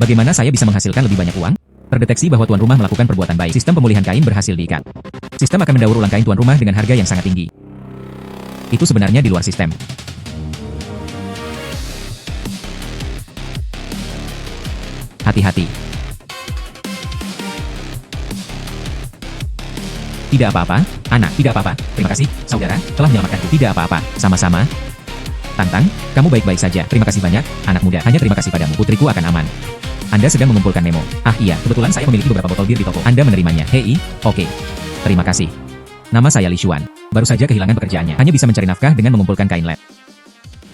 Bagaimana saya bisa menghasilkan lebih banyak uang? Terdeteksi bahwa tuan rumah melakukan perbuatan baik. Sistem pemulihan kain berhasil diikat. Sistem akan mendaur ulang kain tuan rumah dengan harga yang sangat tinggi. Itu sebenarnya di luar sistem. Hati-hati. Tidak apa-apa, anak. Tidak apa-apa. Terima kasih, saudara, telah menyelamatkanku. Tidak apa-apa. Sama-sama. Tantang, kamu baik-baik saja. Terima kasih banyak, anak muda. Hanya terima kasih padamu. Putriku akan aman. Anda sedang mengumpulkan memo. Ah iya, kebetulan saya memiliki beberapa botol bir di toko. Anda menerimanya. Hei, oke. Terima kasih. Nama saya Li Xuan. Baru saja kehilangan pekerjaannya. Hanya bisa mencari nafkah dengan mengumpulkan kain led.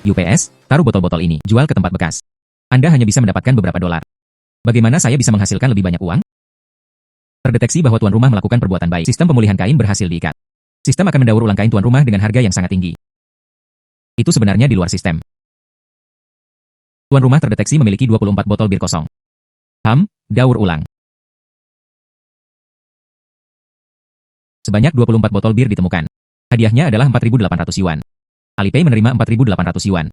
UPS, taruh botol-botol ini. Jual ke tempat bekas. Anda hanya bisa mendapatkan beberapa dolar. Bagaimana saya bisa menghasilkan lebih banyak uang? Terdeteksi bahwa tuan rumah melakukan perbuatan baik. Sistem pemulihan kain berhasil diikat. Sistem akan mendaur ulang kain tuan rumah dengan harga yang sangat tinggi. Itu sebenarnya di luar sistem. Tuan rumah terdeteksi memiliki 24 botol bir kosong. Daur ulang. Sebanyak 24 botol bir ditemukan. Hadiahnya adalah 4.800 yuan. Alipay menerima 4.800 yuan.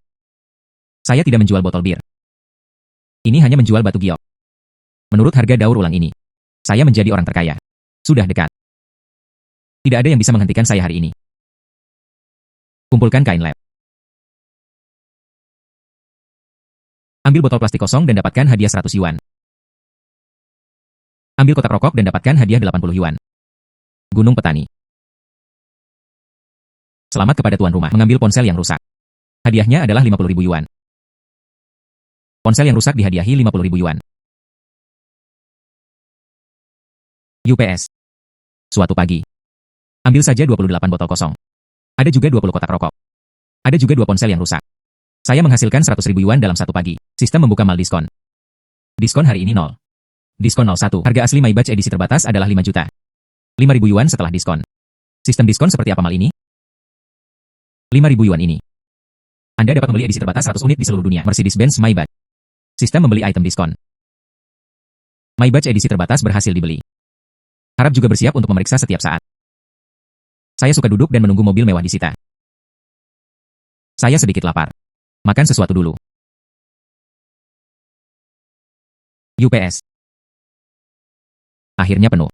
Saya tidak menjual botol bir. Ini hanya menjual batu giok. Menurut harga daur ulang ini, saya menjadi orang terkaya. Sudah dekat. Tidak ada yang bisa menghentikan saya hari ini. Kumpulkan kain led. Ambil botol plastik kosong dan dapatkan hadiah 100 yuan. Ambil kotak rokok dan dapatkan hadiah 80 yuan. Gunung petani. Selamat kepada tuan rumah mengambil ponsel yang rusak. Hadiahnya adalah 50.000 yuan. Ponsel yang rusak dihadiahi 50.000 yuan. UPS. Suatu pagi. Ambil saja 28 botol kosong. Ada juga 20 kotak rokok. Ada juga 2 ponsel yang rusak. Saya menghasilkan 100.000 yuan dalam satu pagi. Sistem membuka mal diskon. Diskon hari ini 0. Diskon 01. Harga asli My Batch edisi terbatas adalah 5 juta. 5.000 yuan setelah diskon. Sistem diskon seperti apa mal ini? 5.000 yuan ini. Anda dapat membeli edisi terbatas 100 unit di seluruh dunia. Mercedes-Benz My Batch. Sistem membeli item diskon. My Batch edisi terbatas berhasil dibeli. Harap juga bersiap untuk memeriksa setiap saat. Saya suka duduk dan menunggu mobil mewah disita. Saya sedikit lapar. Makan sesuatu dulu. UPS. Akhirnya penuh.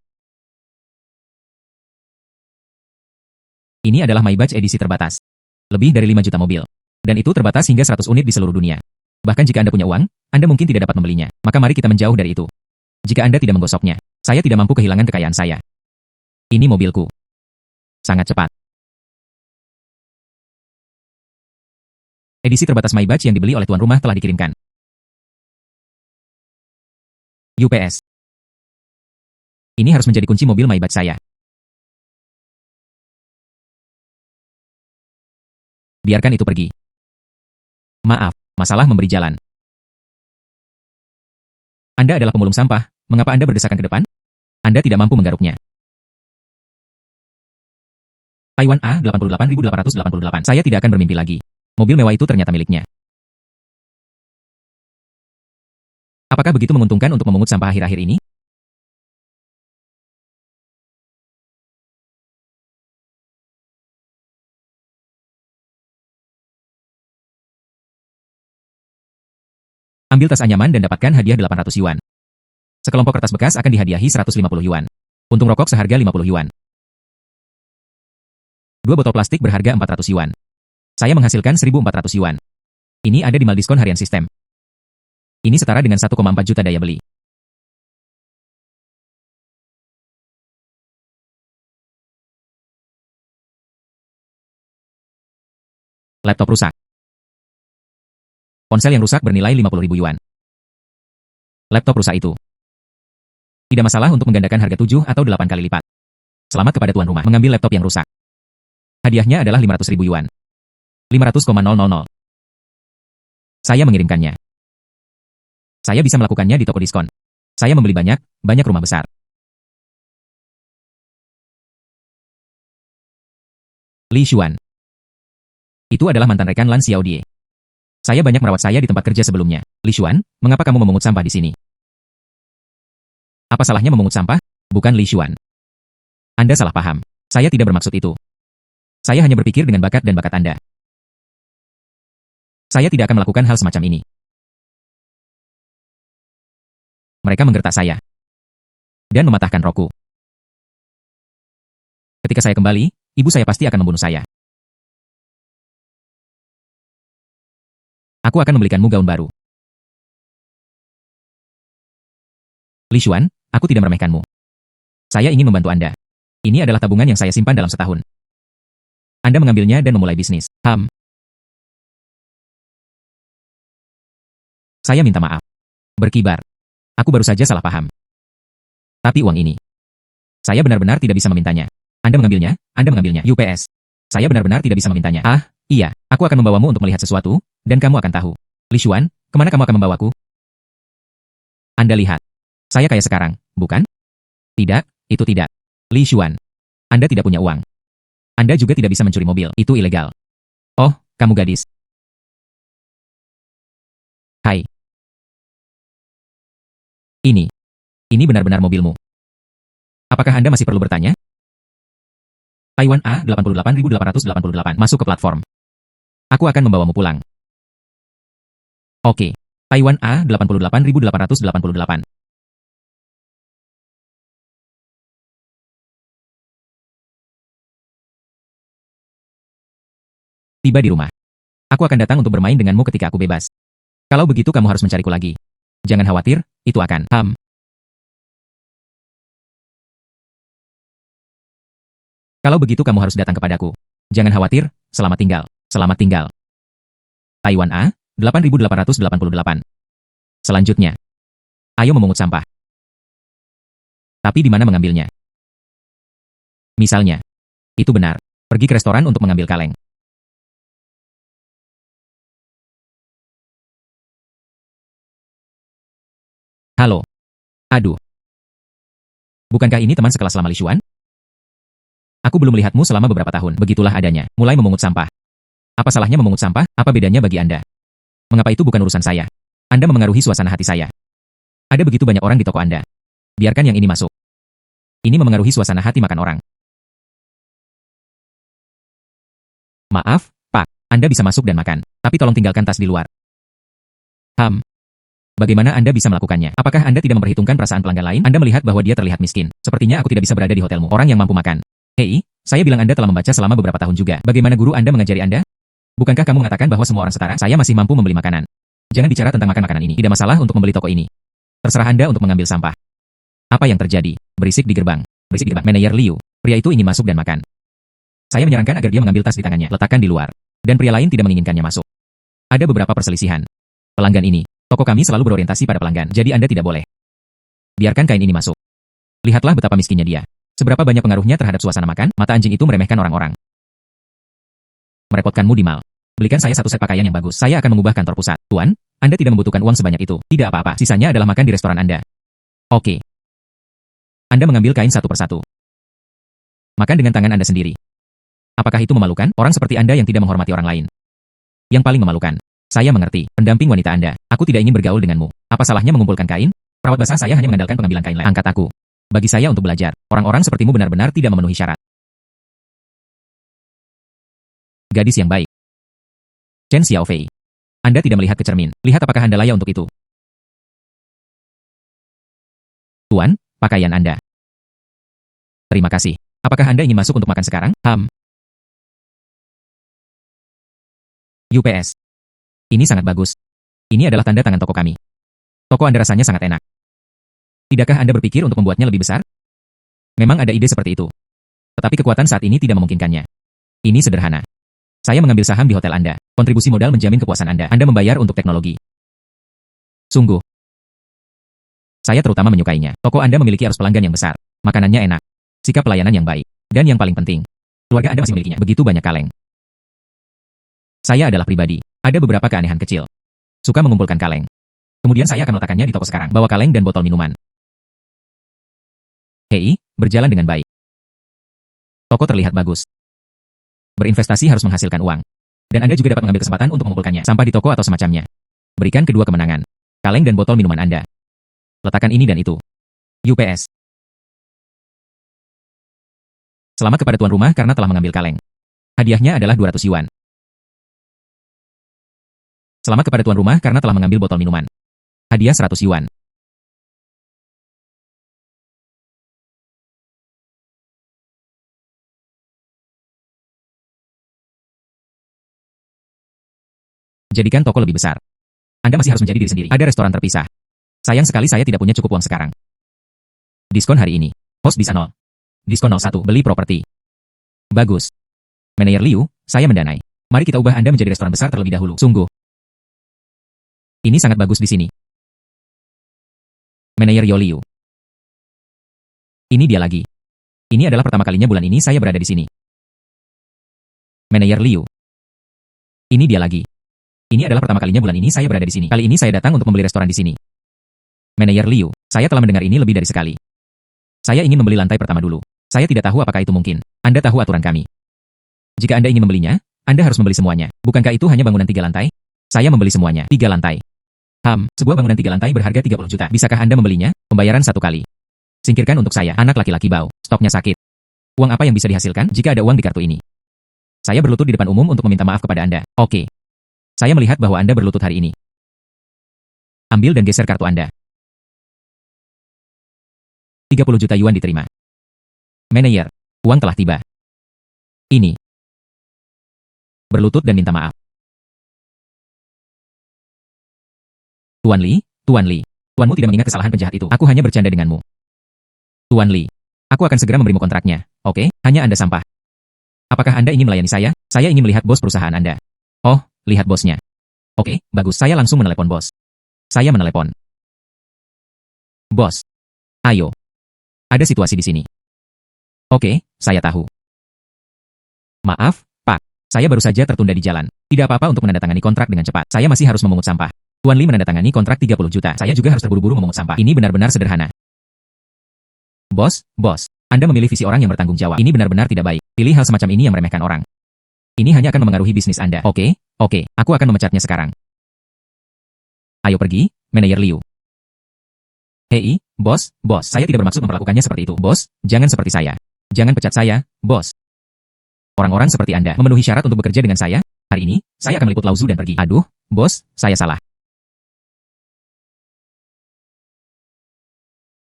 Ini adalah My Batch edisi terbatas. Lebih dari 5 juta mobil. Dan itu terbatas hingga 100 unit di seluruh dunia. Bahkan jika Anda punya uang, Anda mungkin tidak dapat membelinya. Maka mari kita menjauh dari itu. Jika Anda tidak menggosoknya, saya tidak mampu kehilangan kekayaan saya. Ini mobilku. Sangat cepat. Edisi terbatas My Batch yang dibeli oleh tuan rumah telah dikirimkan. UPS. Ini harus menjadi kunci mobil My Batch saya. Biarkan itu pergi. Maaf, masalah memberi jalan. Anda adalah pemulung sampah, mengapa Anda berdesakan ke depan? Anda tidak mampu menggaruknya. Taiwan A88.888. Saya tidak akan bermimpi lagi. Mobil mewah itu ternyata miliknya. Apakah begitu menguntungkan untuk memungut sampah akhir-akhir ini? Ambil tas anyaman dan dapatkan hadiah 800 yuan. Sekelompok kertas bekas akan dihadiahi 150 yuan. Untung rokok seharga 50 yuan. 2 botol plastik berharga 400 yuan. Saya menghasilkan 1.400 yuan. Ini ada di mal diskon harian sistem. Ini setara dengan 1,4 juta daya beli. Laptop rusak. Ponsel yang rusak bernilai 50.000 yuan. Laptop rusak itu. Tidak masalah untuk menggandakan harga 7 atau 8 kali lipat. Selamat kepada tuan rumah mengambil laptop yang rusak. Hadiahnya adalah 500.000 yuan. 500,000. Saya mengirimkannya. Saya bisa melakukannya di toko diskon. Saya membeli banyak rumah besar. Li Xuan. Itu adalah mantan rekan Lan Xiaodie. Saya banyak merawat saya di tempat kerja sebelumnya. Li Xuan, mengapa kamu memungut sampah di sini? Apa salahnya memungut sampah? Bukan Li Xuan. Anda salah paham. Saya tidak bermaksud itu. Saya hanya berpikir dengan bakat dan bakat Anda. Saya tidak akan melakukan hal semacam ini. Mereka menggertak saya dan mematahkan rokku. Ketika saya kembali, ibu saya pasti akan membunuh saya. Aku akan membelikanmu gaun baru. Li Xuan, aku tidak meremehkanmu. Saya ingin membantu Anda. Ini adalah tabungan yang saya simpan dalam setahun. Anda mengambilnya dan memulai bisnis. Saya minta maaf. Berkibar. Aku baru saja salah paham. Tapi uang ini, saya benar-benar tidak bisa memintanya. Anda mengambilnya, Anda mengambilnya. UPS. Saya benar-benar tidak bisa memintanya. Iya, aku akan membawamu untuk melihat sesuatu, dan kamu akan tahu. Li Xuan, kemana kamu akan membawaku? Anda lihat. Saya kaya sekarang, bukan? Tidak, itu tidak. Li Xuan, Anda tidak punya uang. Anda juga tidak bisa mencuri mobil, itu ilegal. Oh, kamu gadis. Hai. Ini benar-benar mobilmu. Apakah Anda masih perlu bertanya? Taiwan A88.888 masuk ke platform. Aku akan membawamu pulang. Oke. Taiwan A88.888. Tiba di rumah. Aku akan datang untuk bermain denganmu ketika aku bebas. Kalau begitu kamu harus mencariku lagi. Jangan khawatir, itu akan. Kalau begitu kamu harus datang kepadaku. Jangan khawatir, selamat tinggal. Selamat tinggal. Taiwan A, 8888. Selanjutnya. Ayo memungut sampah. Tapi di mana mengambilnya? Misalnya. Itu benar. Pergi ke restoran untuk mengambil kaleng. Halo. Aduh. Bukankah ini teman sekelas lama Li Xuan? Aku belum melihatmu selama beberapa tahun. Begitulah adanya. Mulai memungut sampah. Apa salahnya memungut sampah? Apa bedanya bagi Anda? Mengapa itu bukan urusan saya? Anda memengaruhi suasana hati saya. Ada begitu banyak orang di toko Anda. Biarkan yang ini masuk. Ini memengaruhi suasana hati makan orang. Maaf, Pak. Anda bisa masuk dan makan. Tapi tolong tinggalkan tas di luar. Bagaimana Anda bisa melakukannya? Apakah Anda tidak memperhitungkan perasaan pelanggan lain? Anda melihat bahwa dia terlihat miskin. Sepertinya aku tidak bisa berada di hotelmu. Orang yang mampu makan. Hei, saya bilang Anda telah membaca selama beberapa tahun juga. Bagaimana guru Anda mengajari Anda? Bukankah kamu mengatakan bahwa semua orang setara? Saya masih mampu membeli makanan. Jangan bicara tentang makan makanan ini. Tidak masalah untuk membeli toko ini. Terserah Anda untuk mengambil sampah. Apa yang terjadi? Berisik di gerbang. Berisik di gerbang. Manajer Liu. Pria itu ingin masuk dan makan. Saya menyarankan agar dia mengambil tas di tangannya. Letakkan di luar. Dan pria lain tidak menginginkannya masuk. Ada beberapa perselisihan. Pelanggan ini. Toko kami selalu berorientasi pada pelanggan. Jadi Anda tidak boleh. Biarkan kain ini masuk. Lihatlah betapa miskinnya dia. Seberapa banyak pengaruhnya terhadap suasana makan, mata anjing itu meremehkan orang-orang. Merepotkanmu di mall. Belikan saya satu set pakaian yang bagus. Saya akan mengubah kantor pusat. Tuan, Anda tidak membutuhkan uang sebanyak itu. Tidak apa-apa. Sisanya adalah makan di restoran Anda. Oke. Anda mengambil kain satu persatu. Makan dengan tangan Anda sendiri. Apakah itu memalukan? Orang seperti Anda yang tidak menghormati orang lain. Yang paling memalukan. Saya mengerti. Pendamping wanita Anda. Aku tidak ingin bergaul denganmu. Apa salahnya mengumpulkan kain? Perawat basah saya hanya mengandalkan pengambilan kain lem. Angkat aku. Bagi saya untuk belajar, orang-orang sepertimu benar-benar tidak memenuhi syarat. Gadis yang baik. Chen Xiaofei. Anda tidak melihat ke cermin. Lihat apakah Anda layak untuk itu. Tuan, pakaian Anda. Terima kasih. Apakah Anda ingin masuk untuk makan sekarang? UPS. Ini sangat bagus. Ini adalah tanda tangan toko kami. Toko Anda rasanya sangat enak. Tidakkah Anda berpikir untuk membuatnya lebih besar? Memang ada ide seperti itu. Tetapi kekuatan saat ini tidak memungkinkannya. Ini sederhana. Saya mengambil saham di hotel Anda. Kontribusi modal menjamin kepuasan Anda. Anda membayar untuk teknologi. Sungguh. Saya terutama menyukainya. Toko Anda memiliki arus pelanggan yang besar. Makanannya enak. Sikap pelayanan yang baik. Dan yang paling penting, keluarga Anda masih memilikinya. Begitu banyak kaleng. Saya adalah pribadi. Ada beberapa keanehan kecil. Suka mengumpulkan kaleng. Kemudian saya akan meletakkannya di toko sekarang. Bawa kaleng dan botol minuman. Hei, berjalan dengan baik. Toko terlihat bagus. Berinvestasi harus menghasilkan uang. Dan Anda juga dapat mengambil kesempatan untuk mengumpulkannya. Sampah di toko atau semacamnya. Berikan kedua kemenangan. Kaleng dan botol minuman Anda. Letakkan ini dan itu. UPS. Selamat kepada tuan rumah karena telah mengambil kaleng. Hadiahnya adalah 200 yuan. Selamat kepada tuan rumah karena telah mengambil botol minuman. Hadiah 100 yuan. Jadikan toko lebih besar. Anda masih harus menjadi diri sendiri. Ada restoran terpisah. Sayang sekali saya tidak punya cukup uang sekarang. Diskon hari ini. Host bisa 0. Diskon 01. Beli properti. Bagus. Manajer Liu, saya mendanai. Mari kita ubah Anda menjadi restoran besar terlebih dahulu. Sungguh. Ini sangat bagus di sini. Manajer Yo Liu. Ini dia lagi. Ini adalah pertama kalinya bulan ini saya berada di sini. Manajer Liu. Ini dia lagi. Ini adalah pertama kalinya bulan ini saya berada di sini. Kali ini saya datang untuk membeli restoran di sini. Manajer Liu, saya telah mendengar ini lebih dari sekali. Saya ingin membeli lantai pertama dulu. Saya tidak tahu apakah itu mungkin. Anda tahu aturan kami. Jika Anda ingin membelinya, Anda harus membeli semuanya. Bukankah itu hanya bangunan 3 lantai? Saya membeli semuanya. 3 lantai. Sebuah bangunan 3 lantai berharga 30 juta. Bisakah Anda membelinya? Pembayaran 1 kali. Singkirkan untuk saya. Anak laki-laki bau. Stoknya sakit. Uang apa yang bisa dihasilkan jika ada uang di kartu ini? Saya berlutut di depan umum untuk meminta maaf kepada Anda. Oke. Saya melihat bahwa Anda berlutut hari ini. Ambil dan geser kartu Anda. 30 juta yuan diterima. Manajer, uang telah tiba. Ini. Berlutut dan minta maaf. Tuan Li, Tuanmu tidak mengingat kesalahan penjahat itu. Aku hanya bercanda denganmu. Tuan Li, aku akan segera memberimu kontraknya. Oke, hanya Anda sampah. Apakah Anda ingin melayani saya? Saya ingin melihat bos perusahaan Anda. Oh, lihat bosnya. Oke, bagus. Saya langsung menelepon bos. Saya menelepon. Bos. Ayo. Ada situasi di sini. Oke, saya tahu. Maaf, Pak. Saya baru saja tertunda di jalan. Tidak apa-apa untuk menandatangani kontrak dengan cepat. Saya masih harus memungut sampah. Tuan Li menandatangani kontrak 30 juta. Saya juga harus terburu-buru memungut sampah. Ini benar-benar sederhana. Bos, Anda memilih visi orang yang bertanggung jawab. Ini benar-benar tidak baik. Pilih hal semacam ini yang meremehkan orang. Ini hanya akan memengaruhi bisnis Anda. Oke, aku akan memecatnya sekarang. Ayo pergi, Manajer Liu. Hei, bos, saya tidak bermaksud memperlakukannya seperti itu. Bos, jangan seperti saya. Jangan pecat saya, bos. Orang-orang seperti Anda memenuhi syarat untuk bekerja dengan saya. Hari ini, saya akan meliput Lauzu dan pergi. Aduh, bos, saya salah.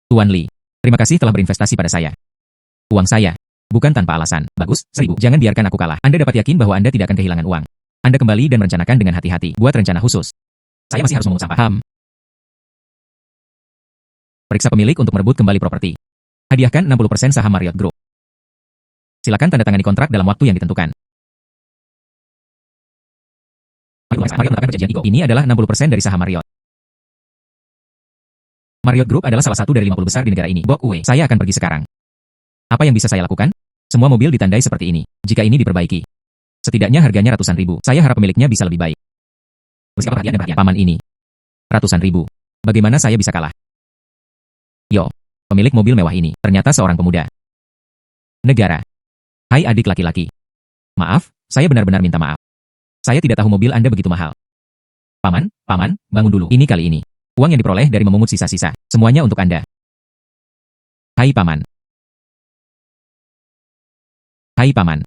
Tuan Li, terima kasih telah berinvestasi pada saya. Uang saya. Bukan tanpa alasan. Bagus, 1000. Jangan biarkan aku kalah. Anda dapat yakin bahwa Anda tidak akan kehilangan uang. Anda kembali dan merencanakan dengan hati-hati. Buat rencana khusus. Saya masih harus memungut sampah. Periksa pemilik untuk merebut kembali properti. Hadiahkan 60% saham Marriott Group. Silakan tanda tangani kontrak dalam waktu yang ditentukan. Marriott melakukan perjanjian IGO. Ini adalah 60% dari saham Marriott. Marriott Group adalah salah satu dari 50 besar di negara ini. Bok Uwe, saya akan pergi sekarang. Apa yang bisa saya lakukan? Semua mobil ditandai seperti ini. Jika ini diperbaiki, setidaknya harganya ratusan ribu. Saya harap pemiliknya bisa lebih baik. Bersikap perhatian dan perhatian. Paman ini. Ratusan ribu. Bagaimana saya bisa kalah? Yo, pemilik mobil mewah ini, ternyata seorang pemuda. Negara. Hai adik laki-laki. Maaf, saya benar-benar minta maaf. Saya tidak tahu mobil Anda begitu mahal. Paman, bangun dulu. Ini kali ini. Uang yang diperoleh dari memungut sisa-sisa. Semuanya untuk Anda. Hai Paman. Hai Paman.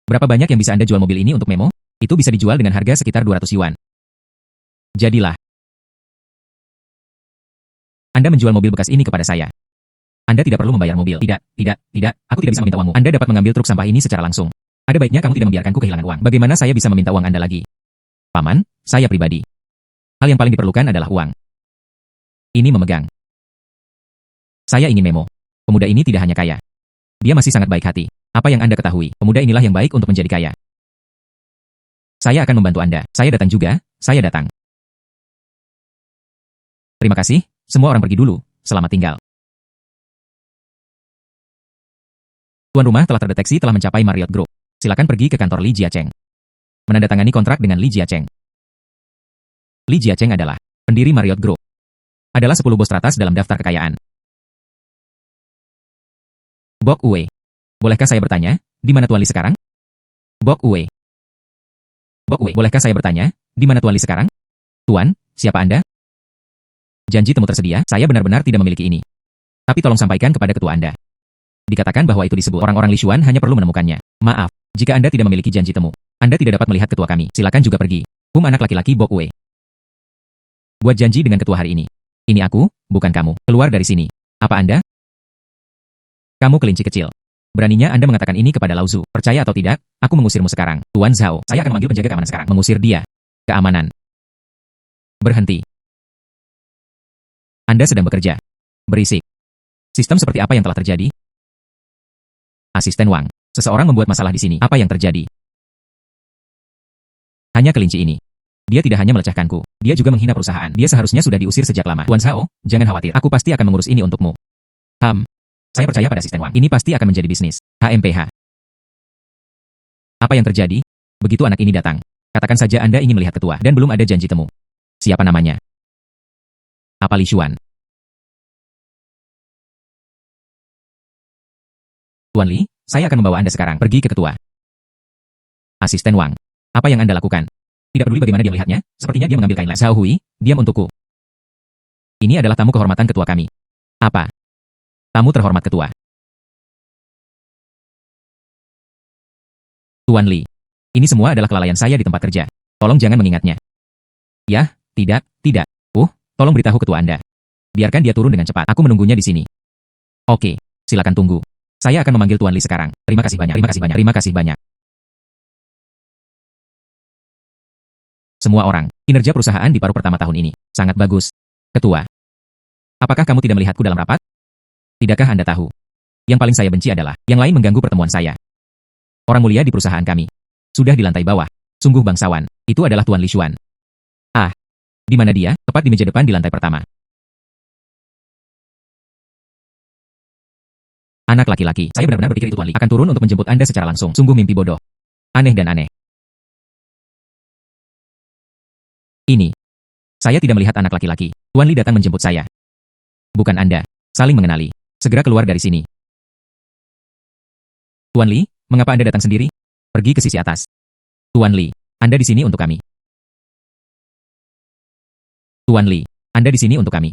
Berapa banyak yang bisa Anda jual mobil ini untuk Memo? Itu bisa dijual dengan harga sekitar 200 yuan. Jadilah. Anda menjual mobil bekas ini kepada saya. Anda tidak perlu membayar mobil. Tidak. Aku tidak bisa meminta uangmu. Anda dapat mengambil truk sampah ini secara langsung. Ada baiknya kamu tidak membiarkanku kehilangan uang. Bagaimana saya bisa meminta uang Anda lagi? Paman, saya pribadi. Hal yang paling diperlukan adalah uang. Ini memegang. Saya ingin Memo. Pemuda ini tidak hanya kaya. Dia masih sangat baik hati. Apa yang Anda ketahui, pemuda inilah yang baik untuk menjadi kaya. Saya akan membantu Anda. Saya datang juga, saya datang. Terima kasih. Semua orang pergi dulu, selamat tinggal. Tuan rumah telah terdeteksi telah mencapai Marriott Group. Silakan pergi ke kantor Li Jiacheng. Menandatangani kontrak dengan Li Jiacheng. Li Jiacheng adalah pendiri Marriott Group. Adalah 10 bos teratas dalam daftar kekayaan. Bok Uwe. Bolehkah saya bertanya, di mana Tuan Li sekarang? Bok Uwe, bolehkah saya bertanya, di mana Tuan Li sekarang? Tuan, siapa Anda? Janji temu tersedia, saya benar-benar tidak memiliki ini. Tapi tolong sampaikan kepada ketua Anda. Dikatakan bahwa itu disebut orang-orang Li Xuan hanya perlu menemukannya. Maaf, jika Anda tidak memiliki janji temu, Anda tidak dapat melihat ketua kami. Silakan juga pergi. Anak laki-laki Bok Uwe. Buat janji dengan ketua hari ini. Ini aku, bukan kamu. Keluar dari sini. Apa Anda? Kamu kelinci kecil. Beraninya Anda mengatakan ini kepada Lauzu. Percaya atau tidak, aku mengusirmu sekarang. Tuan Zhao, saya akan memanggil penjaga keamanan sekarang. Mengusir dia. Keamanan. Berhenti. Anda sedang bekerja. Berisik. Sistem seperti apa yang telah terjadi? Asisten Wang. Seseorang membuat masalah di sini. Apa yang terjadi? Hanya kelinci ini. Dia tidak hanya melecehkanku, dia juga menghina perusahaan. Dia seharusnya sudah diusir sejak lama. Tuan Zhao, jangan khawatir. Aku pasti akan mengurus ini untukmu. Saya percaya pada asisten Wang. Ini pasti akan menjadi bisnis. HMPH. Apa yang terjadi? Begitu anak ini datang. Katakan saja Anda ingin melihat ketua dan belum ada janji temu. Siapa namanya? Apa Li Xuan? Tuan Li, saya akan membawa Anda sekarang pergi ke ketua. Asisten Wang. Apa yang Anda lakukan? Tidak peduli bagaimana dia melihatnya, sepertinya dia mengambil kain les. Zhao Hui, diam untukku. Ini adalah tamu kehormatan ketua kami. Apa? Tamu terhormat ketua. Tuan Li. Ini semua adalah kelalaian saya di tempat kerja. Tolong jangan mengingatnya. Ya, tidak. Tolong beritahu ketua Anda. Biarkan dia turun dengan cepat. Aku menunggunya di sini. Oke, silakan tunggu. Saya akan memanggil Tuan Li sekarang. Terima kasih banyak. Semua orang, kinerja perusahaan di paruh pertama tahun ini sangat bagus. Ketua. Apakah kamu tidak melihatku dalam rapat? Tidakkah Anda tahu? Yang paling saya benci adalah yang lain mengganggu pertemuan saya. Orang mulia di perusahaan kami. Sudah di lantai bawah. Sungguh bangsawan. Itu adalah Tuan Li Xuan. Di mana dia? Tepat di meja depan di lantai pertama. Anak laki-laki. Saya benar-benar berpikir itu Tuan Li akan turun untuk menjemput Anda secara langsung. Sungguh mimpi bodoh. Aneh dan aneh. Ini. Saya tidak melihat anak laki-laki. Tuan Li datang menjemput saya. Bukan Anda. Saling mengenali. Segera keluar dari sini. Tuan Li, mengapa Anda datang sendiri? Pergi ke sisi atas. Tuan Li, Anda di sini untuk kami. Tuan Li, Anda di sini untuk kami.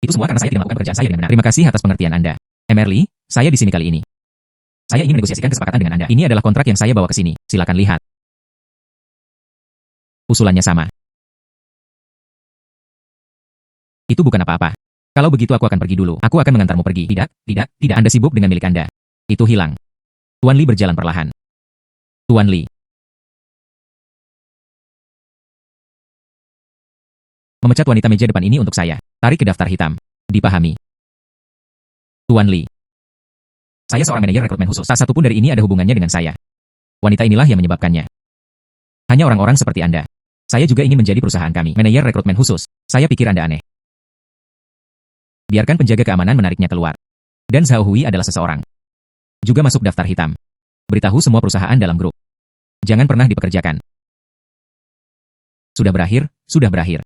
Itu semua karena saya tidak melakukan pekerjaan saya dengan benar. Terima kasih atas pengertian Anda. Mr. Li, saya di sini kali ini. Saya ingin menegosiasikan kesepakatan dengan Anda. Ini adalah kontrak yang saya bawa ke sini. Silakan lihat. Usulannya sama. Itu bukan apa-apa. Kalau begitu aku akan pergi dulu. Aku akan mengantarmu pergi. Tidak. Anda sibuk dengan milik Anda. Itu hilang. Tuan Li berjalan perlahan. Tuan Li. Memecat wanita meja depan ini untuk saya. Tarik ke daftar hitam. Dipahami. Tuan Li. Saya seorang manajer rekrutmen khusus. Tak satu pun dari ini ada hubungannya dengan saya. Wanita inilah yang menyebabkannya. Hanya orang-orang seperti Anda. Saya juga ingin menjadi perusahaan kami. Manajer rekrutmen khusus. Saya pikir Anda aneh. Biarkan penjaga keamanan menariknya keluar. Dan Zhao Hui adalah seseorang. Juga masuk daftar hitam. Beritahu semua perusahaan dalam grup. Jangan pernah dipekerjakan. Sudah berakhir.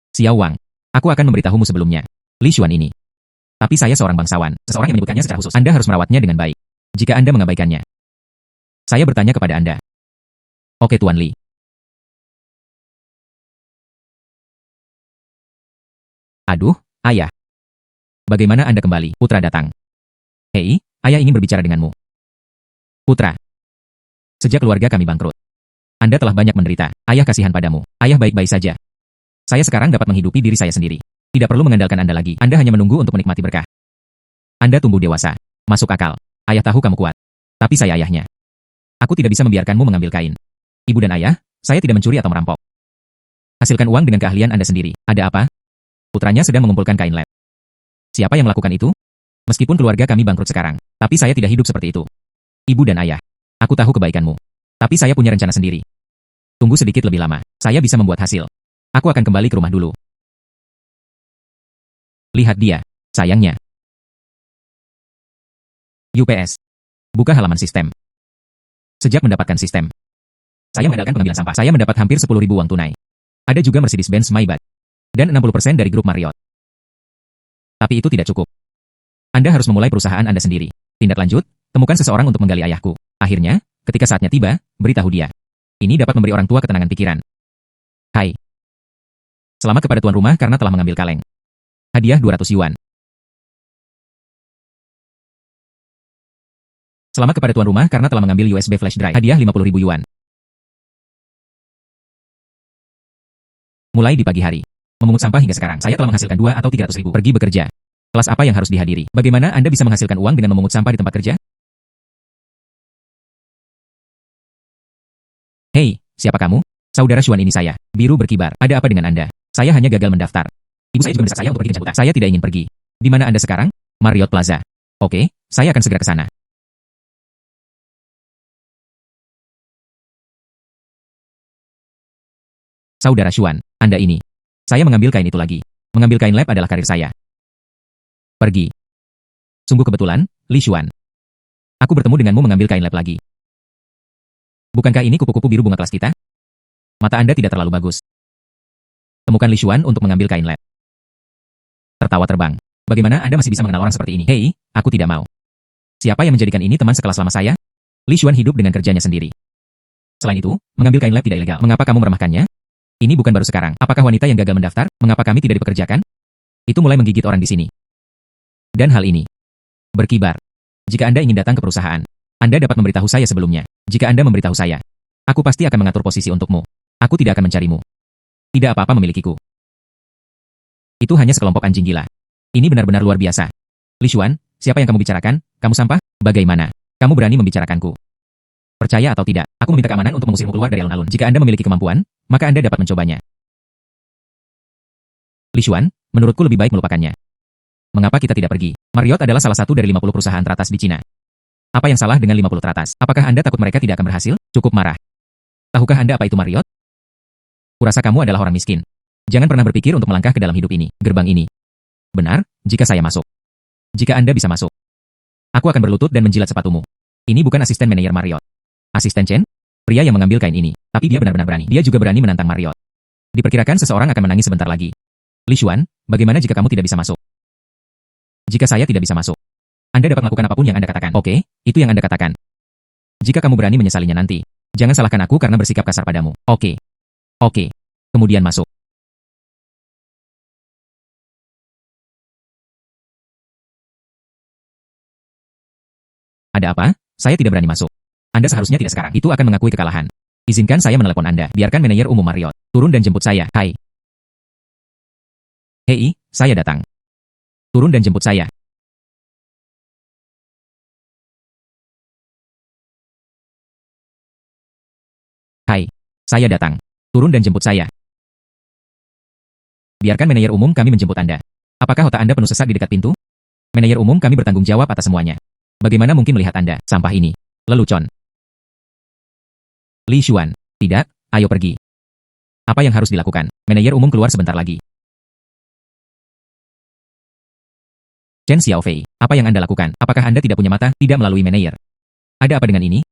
Xiao Wang. Aku akan memberitahumu sebelumnya. Li Xuan ini. Tapi saya seorang bangsawan. Seseorang yang menyebutkannya secara khusus. Anda harus merawatnya dengan baik. Jika Anda mengabaikannya. Saya bertanya kepada Anda. Oke Tuan Li. Aduh, ayah. Bagaimana Anda kembali? Putra datang. Hei, ayah ingin berbicara denganmu. Putra. Sejak keluarga kami bangkrut. Anda telah banyak menderita. Ayah kasihan padamu. Ayah baik-baik saja. Saya sekarang dapat menghidupi diri saya sendiri. Tidak perlu mengandalkan Anda lagi. Anda hanya menunggu untuk menikmati berkah. Anda tumbuh dewasa. Masuk akal. Ayah tahu kamu kuat. Tapi saya ayahnya. Aku tidak bisa membiarkanmu mengambil kain. Ibu dan ayah, saya tidak mencuri atau merampok. Hasilkan uang dengan keahlian Anda sendiri. Ada apa? Putranya sedang mengumpulkan kain lap. Siapa yang melakukan itu? Meskipun keluarga kami bangkrut sekarang, tapi saya tidak hidup seperti itu. Ibu dan ayah, aku tahu kebaikanmu. Tapi saya punya rencana sendiri. Tunggu sedikit lebih lama, saya bisa membuat hasil. Aku akan kembali ke rumah dulu. Lihat dia, sayangnya. UPS. Buka halaman sistem. Sejak mendapatkan sistem, saya mengandalkan pengambilan sampah. Saya mendapat hampir 10.000 uang tunai. Ada juga Mercedes-Benz Maybach. Dan 60% dari grup Marriott. Tapi itu tidak cukup. Anda harus memulai perusahaan Anda sendiri. Tindak lanjut, temukan seseorang untuk menggali ayahku. Akhirnya, ketika saatnya tiba, beritahu dia. Ini dapat memberi orang tua ketenangan pikiran. Hai. Selamat kepada tuan rumah karena telah mengambil kaleng. Hadiah 200 yuan. Selamat kepada tuan rumah karena telah mengambil USB flash drive. Hadiah 50.000 yuan. Mulai di pagi hari. Memungut sampah hingga sekarang, saya telah menghasilkan 2 atau 300.000. Pergi bekerja. Kelas apa yang harus dihadiri? Bagaimana Anda bisa menghasilkan uang dengan memungut sampah di tempat kerja? Hei, Siapa kamu? Saudara Xuan, ini saya. Biru berkibar. Ada apa dengan Anda? Saya hanya gagal mendaftar. Ibu saya juga mendesak saya untuk pergi ke Jambuta. Saya tidak ingin pergi. Di mana Anda sekarang? Marriott Plaza. Oke, saya akan segera ke sana. Saudara Xuan, Anda ini. Saya mengambil kain itu lagi. Mengambil kain lab adalah karir saya. Pergi. Sungguh kebetulan, Li Xuan. Aku bertemu denganmu mengambil kain lab lagi. Bukankah ini kupu-kupu biru bunga kelas kita? Mata Anda tidak terlalu bagus. Temukan Li Xuan untuk mengambil kain lab. Tertawa terbang. Bagaimana Anda masih bisa mengenal orang seperti ini? Hei, aku tidak mau. Siapa yang menjadikan ini teman sekelas lama saya? Li Xuan hidup dengan kerjanya sendiri. Selain itu, mengambil kain lab tidak ilegal. Mengapa kamu meremehkannya? Ini bukan baru sekarang. Apakah wanita yang gagal mendaftar? Mengapa kami tidak dipekerjakan? Itu mulai menggigit orang di sini. Dan hal ini berkibar. Jika Anda ingin datang ke perusahaan, Anda dapat memberitahu saya sebelumnya. Jika Anda memberitahu saya, aku pasti akan mengatur posisi untukmu. Aku tidak akan mencarimu. Tidak apa-apa memilikiku. Itu hanya sekelompok anjing gila. Ini benar-benar luar biasa. Li Xuan, siapa yang kamu bicarakan? Kamu sampah? Bagaimana? Kamu berani membicarakanku? Percaya atau tidak, aku meminta keamanan untuk mengusirmu keluar dari alun-alun. Jika Anda memiliki kemampuan, maka Anda dapat mencobanya. Li Xuan, menurutku lebih baik melupakannya. Mengapa kita tidak pergi? Marriott adalah salah satu dari 50 perusahaan teratas di Cina. Apa yang salah dengan 50 teratas? Apakah Anda takut mereka tidak akan berhasil? Cukup marah. Tahukah Anda apa itu Marriott? Kurasa kamu adalah orang miskin. Jangan pernah berpikir untuk melangkah ke dalam hidup ini, gerbang ini. Benar, jika saya masuk. Jika Anda bisa masuk. Aku akan berlutut dan menjilat sepatumu. Ini bukan asisten manajer Marriott. Asisten Chen? Pria yang mengambil kain ini. Tapi dia benar-benar berani. Dia juga berani menantang Marriott. Diperkirakan seseorang akan menangis sebentar lagi. Li Xuan, bagaimana jika kamu tidak bisa masuk? Jika saya tidak bisa masuk, Anda dapat melakukan apapun yang Anda katakan. Oke, itu yang Anda katakan. Jika kamu berani menyesalinya nanti, jangan salahkan aku karena bersikap kasar padamu. Oke. Oke. Kemudian masuk. Ada apa? Saya tidak berani masuk. Anda seharusnya tidak sekarang. Itu akan mengakui kekalahan. Izinkan saya menelepon Anda. Biarkan manajer umum Marriott turun dan jemput saya. Hai. Hei, saya datang. Turun dan jemput saya. Hai. Saya datang. Turun dan jemput saya. Biarkan manajer umum kami menjemput Anda. Apakah otak Anda penuh sesak di dekat pintu? Manajer umum kami bertanggung jawab atas semuanya. Bagaimana mungkin melihat Anda, sampah ini? Lelucon. Li Xuan. Tidak, ayo pergi. Apa yang harus dilakukan? Manajer umum keluar sebentar lagi. Chen Xiaofei, apa yang Anda lakukan? Apakah Anda tidak punya mata? Tidak melalui manajer. Ada apa dengan ini?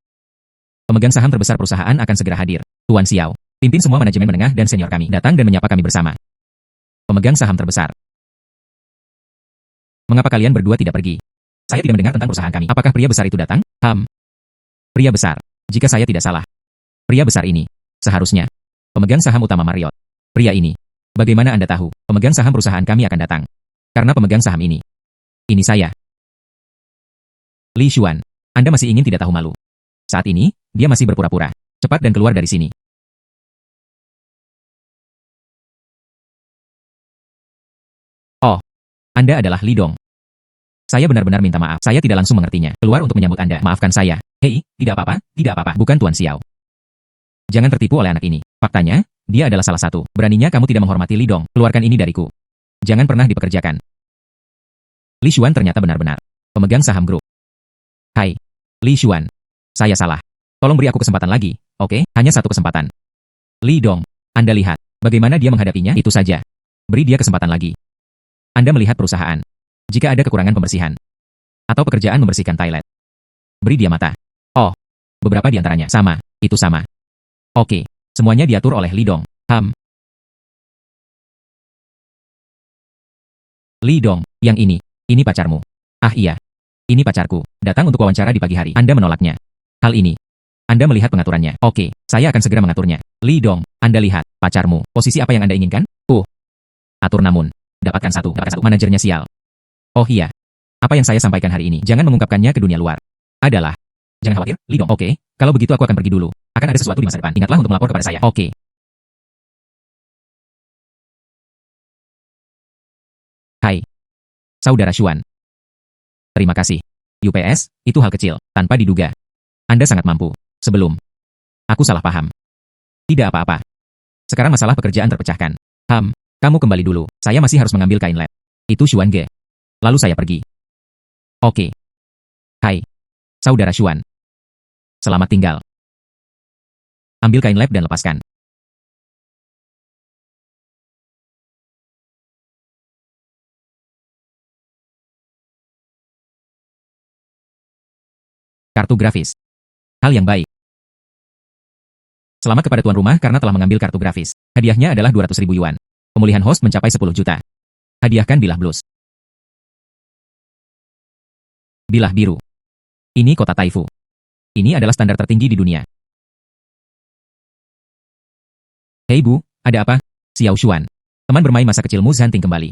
Pemegang saham terbesar perusahaan akan segera hadir. Tuan Xiao, pimpin semua manajemen menengah dan senior kami datang dan menyapa kami bersama. Pemegang saham terbesar. Mengapa kalian berdua tidak pergi? Saya tidak mendengar tentang perusahaan kami. Apakah pria besar itu datang? Pria besar. Jika saya tidak salah. Pria besar ini. Seharusnya. Pemegang saham utama Marriott. Pria ini. Bagaimana Anda tahu? Pemegang saham perusahaan kami akan datang. Karena pemegang saham ini. Ini saya. Li Xuan. Anda masih ingin tidak tahu malu. Saat ini, dia masih berpura-pura. Cepat dan keluar dari sini. Oh. Anda adalah Li Dong. Saya benar-benar minta maaf. Saya tidak langsung mengertinya. Keluar untuk menyambut Anda. Maafkan saya. Hei, tidak apa-apa, tidak apa-apa. Bukan Tuan Xiao. Jangan tertipu oleh anak ini. Faktanya, dia adalah salah satu. Beraninya kamu tidak menghormati Li Dong. Keluarkan ini dariku. Jangan pernah dipekerjakan. Li Xuan ternyata benar-benar pemegang saham grup. Hai, Li Xuan. Saya salah. Tolong beri aku kesempatan lagi, oke? Hanya satu kesempatan. Li Dong, Anda lihat bagaimana dia menghadapinya? Itu saja. Beri dia kesempatan lagi. Anda melihat perusahaan. Jika ada kekurangan pembersihan atau pekerjaan membersihkan toilet, beri dia mata. Oh, beberapa di antaranya sama. Itu sama. Oke, semuanya diatur oleh Li Dong. Li Dong, yang ini. Ini pacarmu. Ah iya. Ini pacarku. Datang untuk wawancara di pagi hari. Anda menolaknya. Hal ini. Anda melihat pengaturannya. Oke, saya akan segera mengaturnya. Li Dong, Anda lihat. Pacarmu. Posisi apa yang Anda inginkan? Atur namun. Dapatkan satu. Manajernya sial. Oh iya. Apa yang saya sampaikan hari ini? Jangan mengungkapkannya ke dunia luar. Adalah. Jangan khawatir, Li Dong. Oke, kalau begitu aku akan pergi dulu. Akan ada sesuatu di masa depan. Ingatlah untuk melapor kepada saya. Oke. Hai. Saudara Xuan. Terima kasih. UPS, itu hal kecil, tanpa diduga. Anda sangat mampu. Sebelum. Aku salah paham. Tidak apa-apa. Sekarang masalah pekerjaan terpecahkan. Kamu kembali dulu. Saya masih harus mengambil kain lab. Itu Xuan Ge. Lalu saya pergi. Oke. Hai. Saudara Xuan. Selamat tinggal. Ambil kain lab dan lepaskan. Kartu grafis. Hal yang baik. Selamat kepada tuan rumah karena telah mengambil kartu grafis. Hadiahnya adalah 200.000 yuan. Pemulihan host mencapai 10 juta. Hadiahkan bilah blues. Bilah biru. Ini kota Taifu. Ini adalah standar tertinggi di dunia. Hei Bu, ada apa? Xiao Xuan. Teman bermain masa kecilmu Zanting kembali.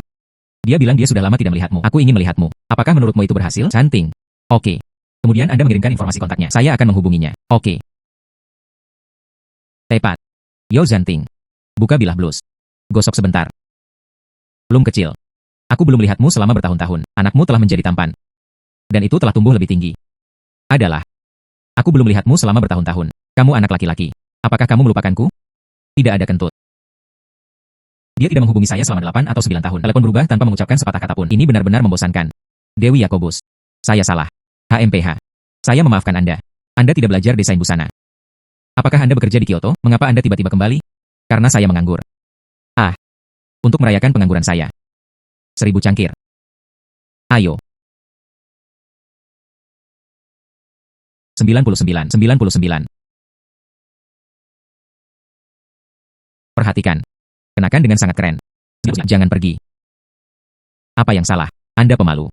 Dia bilang dia sudah lama tidak melihatmu. Aku ingin melihatmu. Apakah menurutmu itu berhasil? Zanting. Oke. Kemudian Anda mengirimkan informasi kontaknya. Saya akan menghubunginya. Oke. Tepat. Yo Zanting. Buka bilah blues. Gosok sebentar. Belum kecil. Aku belum melihatmu selama bertahun-tahun. Anakmu telah menjadi tampan. Dan itu telah tumbuh lebih tinggi. Adalah. Aku belum melihatmu selama bertahun-tahun. Kamu anak laki-laki. Apakah kamu melupakanku? Tidak ada kentut. Dia tidak menghubungi saya selama 8 atau 9 tahun. Telepon berubah tanpa mengucapkan sepatah kata pun. Ini benar-benar membosankan. Dewi Yakobus. Saya salah. HMPH. Saya memaafkan Anda. Anda tidak belajar desain busana. Apakah Anda bekerja di Kyoto? Mengapa Anda tiba-tiba kembali? Karena saya menganggur. Untuk merayakan pengangguran saya. 1000 cangkir. Ayo. 99. Perhatikan. Kenakan dengan sangat keren. Jangan pergi. Apa yang salah? Anda pemalu.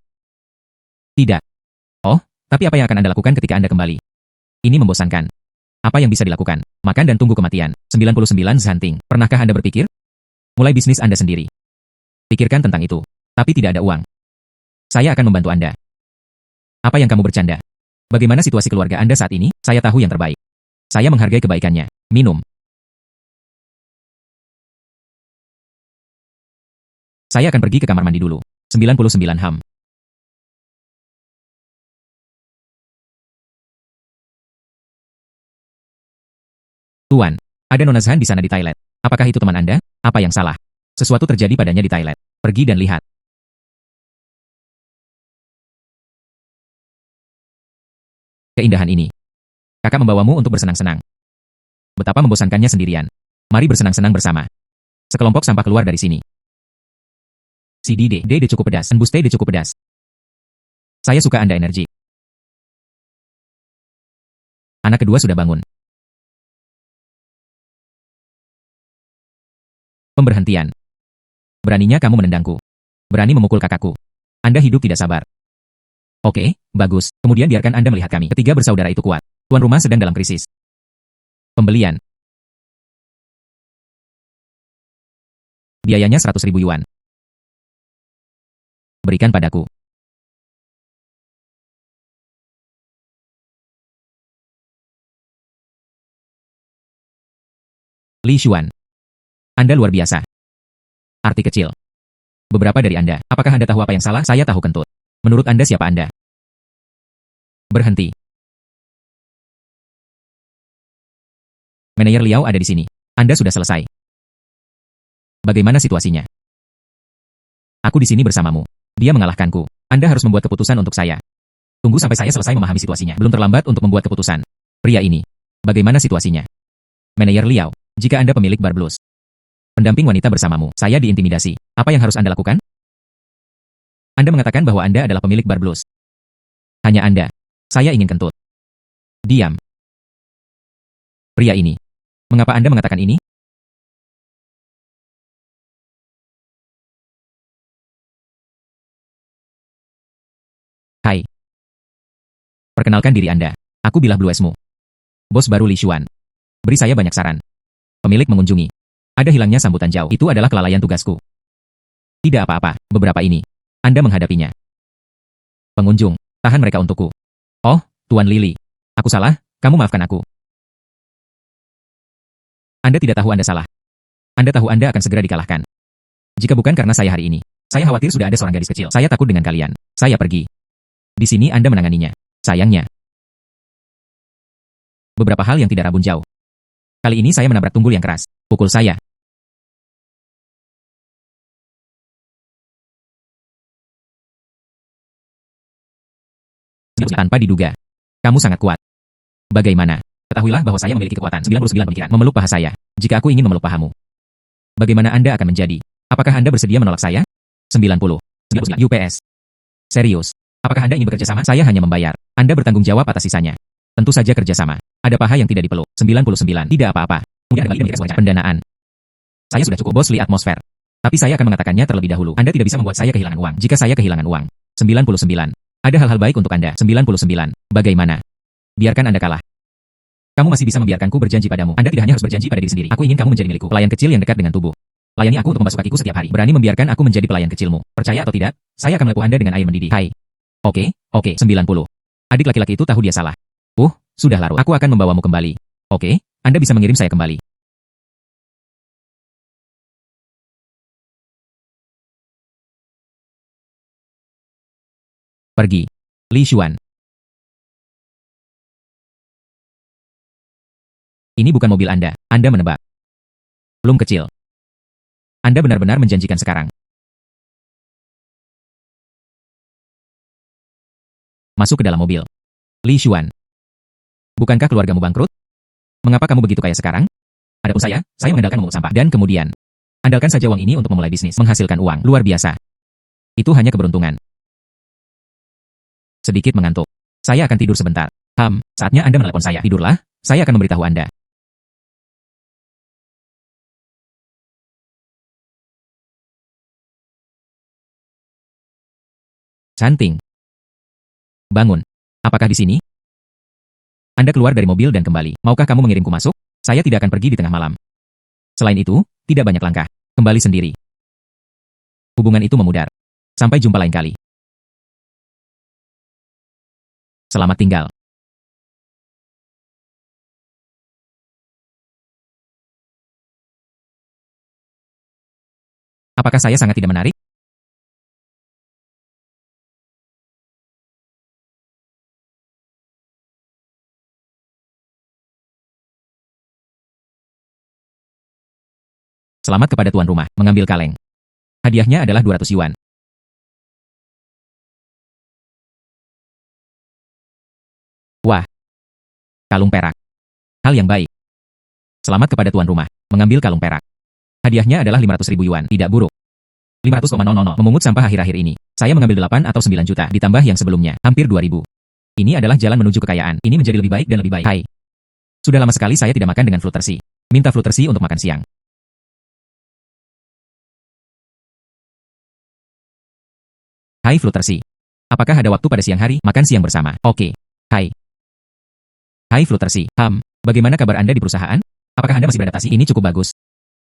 Tidak. Oh, tapi apa yang akan Anda lakukan ketika Anda kembali? Ini membosankan. Apa yang bisa dilakukan? Makan dan tunggu kematian. 99 Zanting. Pernahkah Anda berpikir? Mulai bisnis Anda sendiri. Pikirkan tentang itu. Tapi tidak ada uang. Saya akan membantu Anda. Apa yang kamu bercanda? Bagaimana situasi keluarga Anda saat ini? Saya tahu yang terbaik. Saya menghargai kebaikannya. Minum. Saya akan pergi ke kamar mandi dulu. 99 Ham. Tuan, ada Nona Zhan di sana di toilet. Apakah itu teman Anda? Apa yang salah? Sesuatu terjadi padanya di toilet. Pergi dan lihat. Keindahan ini. Kakak membawamu untuk bersenang-senang. Betapa membosankannya sendirian. Mari bersenang-senang bersama. Sekelompok sampah keluar dari sini. Si Dede cukup pedas. Embus Tede cukup pedas. Saya suka Anda energi. Anak kedua sudah bangun. Pemberhentian. Beraninya kamu menendangku. Berani memukul kakakku. Anda hidup tidak sabar. Oke, bagus. Kemudian biarkan Anda melihat kami. Ketiga bersaudara itu kuat. Tuan rumah sedang dalam krisis. Pembelian. Biayanya 100.000 yuan. Berikan padaku. Li Xuan. Anda luar biasa. Arti kecil. Beberapa dari Anda. Apakah Anda tahu apa yang salah? Saya tahu kentut. Menurut Anda siapa Anda? Berhenti. Manajer Liao ada di sini. Anda sudah selesai. Bagaimana situasinya? Aku di sini bersamamu. Dia mengalahkanku. Anda harus membuat keputusan untuk saya. Tunggu sampai saya selesai memahami situasinya. Belum terlambat untuk membuat keputusan. Pria ini. Bagaimana situasinya? Manajer Liao. Jika Anda pemilik bar blues. Pendamping wanita bersamamu. Saya diintimidasi. Apa yang harus Anda lakukan? Anda mengatakan bahwa Anda adalah pemilik bar blues. Hanya Anda. Saya ingin kentut. Diam. Pria ini. Mengapa Anda mengatakan ini? Hai. Perkenalkan diri Anda. Aku bilah bluesmu. Bos baru Li Xuan. Beri saya banyak saran. Pemilik mengunjungi. Ada hilangnya sambutan jauh. Itu adalah kelalaian tugasku. Tidak apa-apa, beberapa ini. Anda menghadapinya. Pengunjung, tahan mereka untukku. Oh, Tuan Lili. Aku salah, kamu maafkan aku. Anda tidak tahu Anda salah. Anda tahu Anda akan segera dikalahkan. Jika bukan karena saya hari ini. Saya khawatir sudah ada seorang gadis kecil. Saya takut dengan kalian. Saya pergi. Di sini Anda menanganinya. Sayangnya. Beberapa hal yang tidak rabun jauh. Kali ini saya menabrak tunggul yang keras. Pukul saya. Tanpa diduga. Kamu sangat kuat. Bagaimana? Ketahuilah bahwa saya memiliki kekuatan 99 pemikiran memeluk paha saya. Jika aku ingin memeluk pahamu, bagaimana Anda akan menjadi? Apakah Anda bersedia menolak saya? 90. 99 UPS. Serius. Apakah Anda ingin bekerja sama? Saya hanya membayar. Anda bertanggung jawab atas sisanya. Tentu saja kerjasama. Ada paha yang tidak dipeluk. 99. Tidak apa-apa. Kemudian ada memiliki sebuah pendanaan. Saya sudah cukup bos li atmosfer. Tapi saya akan mengatakannya terlebih dahulu. Anda tidak bisa membuat saya kehilangan uang. Jika saya kehilangan uang. 99. Ada hal-hal baik untuk Anda. 99. Bagaimana? Biarkan Anda kalah. Kamu masih bisa membiarkanku berjanji padamu. Anda tidak hanya harus berjanji pada diri sendiri. Aku ingin kamu menjadi milikku. Pelayan kecil yang dekat dengan tubuh. Layani aku untuk membasuh kakiku setiap hari. Berani membiarkan aku menjadi pelayan kecilmu. Percaya atau tidak, saya akan melepuh Anda dengan air mendidih. Hai. Oke, 90. Adik laki-laki itu tahu dia salah. Sudah larut. Aku akan membawamu kembali. Oke, Anda bisa mengirim saya kembali. Pergi. Li Xuan. Ini bukan mobil Anda. Anda menebak. Belum kecil. Anda benar-benar menjanjikan sekarang. Masuk ke dalam mobil. Li Xuan. Bukankah keluargamu bangkrut? Mengapa kamu begitu kaya sekarang? Adapun saya mengandalkan memungut sampah. Dan kemudian, andalkan saja uang ini untuk memulai bisnis. Menghasilkan uang. Luar biasa. Itu hanya keberuntungan. Sedikit mengantuk. Saya akan tidur sebentar. Saatnya Anda menelepon saya. Tidurlah, saya akan memberitahu Anda. Canting. Bangun. Apakah di sini? Anda keluar dari mobil dan kembali. Maukah kamu mengirimku masuk? Saya tidak akan pergi di tengah malam. Selain itu, tidak banyak langkah. Kembali sendiri. Hubungan itu memudar. Sampai jumpa lain kali. Selamat tinggal. Apakah saya sangat tidak menarik? Selamat kepada tuan rumah, mengambil kaleng. Hadiahnya adalah 200 yuan. Wah, kalung perak. Hal yang baik. Selamat kepada tuan rumah, mengambil kalung perak. Hadiahnya adalah 500.000 yuan, tidak buruk. 500,000. Memungut sampah akhir-akhir ini. Saya mengambil 8 atau 9 juta, ditambah yang sebelumnya, hampir 2.000. Ini adalah jalan menuju kekayaan. Ini menjadi lebih baik dan lebih baik. Hai. Sudah lama sekali saya tidak makan dengan Fluttershy. Minta Fluttershy untuk makan siang. Hai Fluttershy. Apakah ada waktu pada siang hari? Makan siang bersama. Oke. Hai. Hai Fluttershy. Bagaimana kabar Anda di perusahaan? Apakah Anda masih beradaptasi? Ini cukup bagus.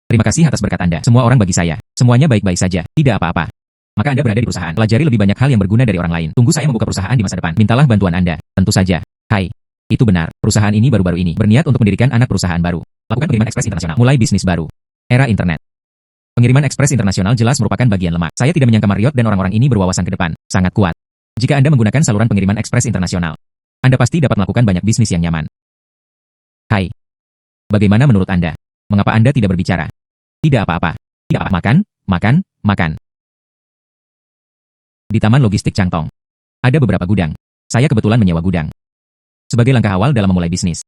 Terima kasih atas berkat Anda. Semua orang bagi saya. Semuanya baik-baik saja. Tidak apa-apa. Maka Anda berada di perusahaan. Pelajari lebih banyak hal yang berguna dari orang lain. Tunggu saya membuka perusahaan di masa depan. Mintalah bantuan Anda. Tentu saja. Hai. Itu benar. Perusahaan ini baru-baru ini berniat untuk mendirikan anak perusahaan baru. Lakukan pengiriman ekspres internasional. Mulai bisnis baru. Era internet. Pengiriman ekspres internasional jelas merupakan bagian lemah. Saya tidak menyangka Marriott dan orang-orang ini berwawasan ke depan. Sangat kuat. Jika Anda menggunakan saluran pengiriman ekspres internasional, Anda pasti dapat melakukan banyak bisnis yang nyaman. Hai. Bagaimana menurut Anda? Mengapa Anda tidak berbicara? Tidak apa-apa. Tidak apa. Makan. Di Taman Logistik Changtong. Ada beberapa gudang. Saya kebetulan menyewa gudang. Sebagai langkah awal dalam memulai bisnis.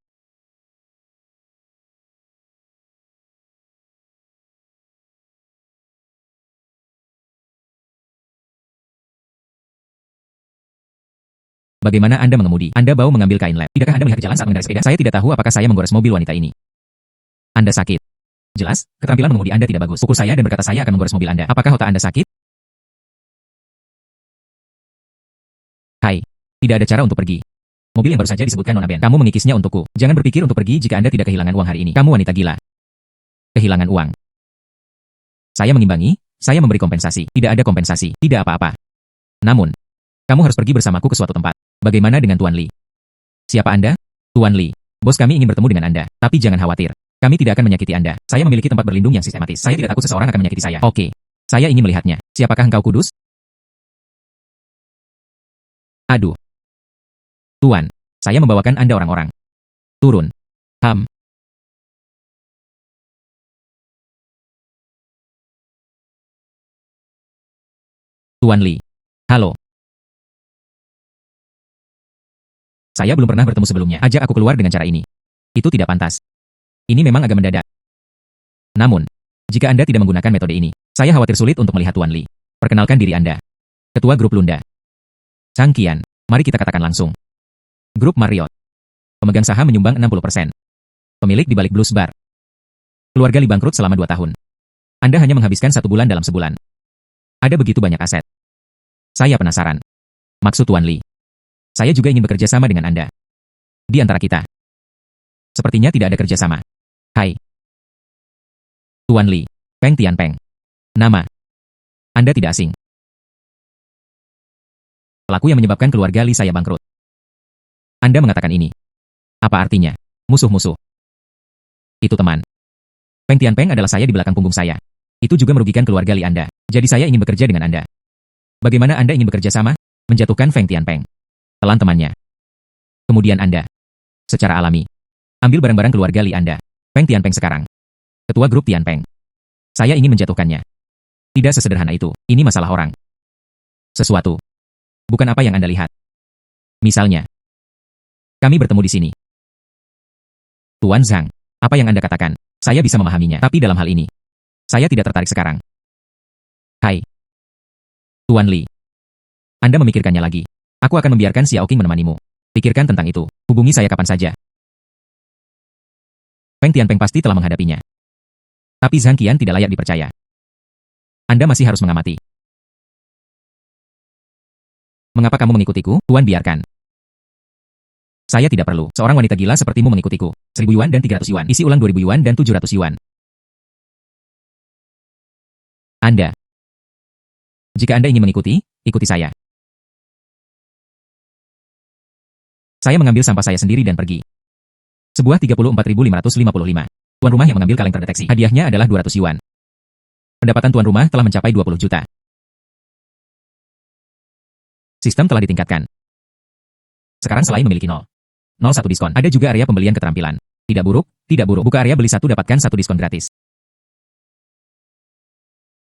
Bagaimana Anda mengemudi? Anda bau mengambil kain lab. Tidakkah Anda melihat jalan saat mengendarai sepeda? Saya tidak tahu apakah saya menggores mobil wanita ini. Anda sakit. Jelas, keterampilan mengemudi Anda tidak bagus. Pukul saya dan berkata saya akan menggores mobil Anda. Apakah otak Anda sakit? Hai. Tidak ada cara untuk pergi. Mobil yang baru saja disebutkan Nona Ben. Kamu mengikisnya untukku. Jangan berpikir untuk pergi jika Anda tidak kehilangan uang hari ini. Kamu wanita gila. Kehilangan uang. Saya mengimbangi, saya memberi kompensasi. Tidak ada kompensasi. Tidak apa-apa. Namun, kamu harus pergi bersamaku ke suatu tempat. Bagaimana dengan Tuan Li? Siapa Anda? Tuan Li. Bos kami ingin bertemu dengan Anda. Tapi jangan khawatir. Kami tidak akan menyakiti Anda. Saya memiliki tempat berlindung yang sistematis. Saya tidak takut seseorang akan menyakiti saya. Oke. Saya ingin melihatnya. Siapakah engkau kudus? Aduh. Tuan. Saya membawakan Anda orang-orang. Turun. Tuan Li. Halo. Saya belum pernah bertemu sebelumnya. Ajak aku keluar dengan cara ini. Itu tidak pantas. Ini memang agak mendadak. Namun, jika Anda tidak menggunakan metode ini, saya khawatir sulit untuk melihat Tuan Li. Perkenalkan diri Anda. Ketua Grup Lunda. Chang Qian. Mari kita katakan langsung. Grup Marriott. Pemegang saham menyumbang 60%. Pemilik di balik Blues Bar. Keluarga Li bangkrut selama 2 tahun. Anda hanya menghabiskan 1 bulan dalam sebulan. Ada begitu banyak aset. Saya penasaran. Maksud Tuan Li. Saya juga ingin bekerja sama dengan Anda. Di antara kita. Sepertinya tidak ada kerjasama. Hai. Tuan Li. Peng Tianpeng. Nama. Anda tidak asing. Pelaku yang menyebabkan keluarga Li saya bangkrut. Anda mengatakan ini. Apa artinya? Musuh-musuh. Itu teman. Peng Tianpeng adalah saya di belakang punggung saya. Itu juga merugikan keluarga Li Anda. Jadi saya ingin bekerja dengan Anda. Bagaimana Anda ingin bekerja sama? Menjatuhkan Feng Tianpeng. Telan temannya. Kemudian Anda. Secara alami. Ambil barang-barang keluarga Li Anda. Peng Tianpeng sekarang. Ketua grup Tianpeng. Saya ingin menjatuhkannya. Tidak sesederhana itu. Ini masalah orang. Sesuatu. Bukan apa yang Anda lihat. Misalnya. Kami bertemu di sini. Tuan Zhang. Apa yang Anda katakan? Saya bisa memahaminya. Tapi dalam hal ini. Saya tidak tertarik sekarang. Hai. Tuan Li. Anda memikirkannya lagi. Aku akan membiarkan Xiao Qing menemanimu. Pikirkan tentang itu. Hubungi saya kapan saja. Peng Tianpeng pasti telah menghadapinya. Tapi Zhang Qian tidak layak dipercaya. Anda masih harus mengamati. Mengapa kamu mengikutiku? Tuan biarkan. Saya tidak perlu. Seorang wanita gila sepertimu mengikutiku. 1000 yuan dan 300 yuan. Isi ulang 2000 yuan dan 700 yuan. Anda. Jika Anda ingin mengikuti, ikuti saya. Saya mengambil sampah saya sendiri dan pergi. Sebuah 34.555. Tuan rumah yang mengambil kaleng terdeteksi. Hadiahnya adalah 200 yuan. Pendapatan tuan rumah telah mencapai 20 juta. Sistem telah ditingkatkan. Sekarang selain memiliki 0,01 diskon, ada juga area pembelian keterampilan. Tidak buruk, tidak buruk. Buka area beli 1 dapatkan 1 diskon gratis.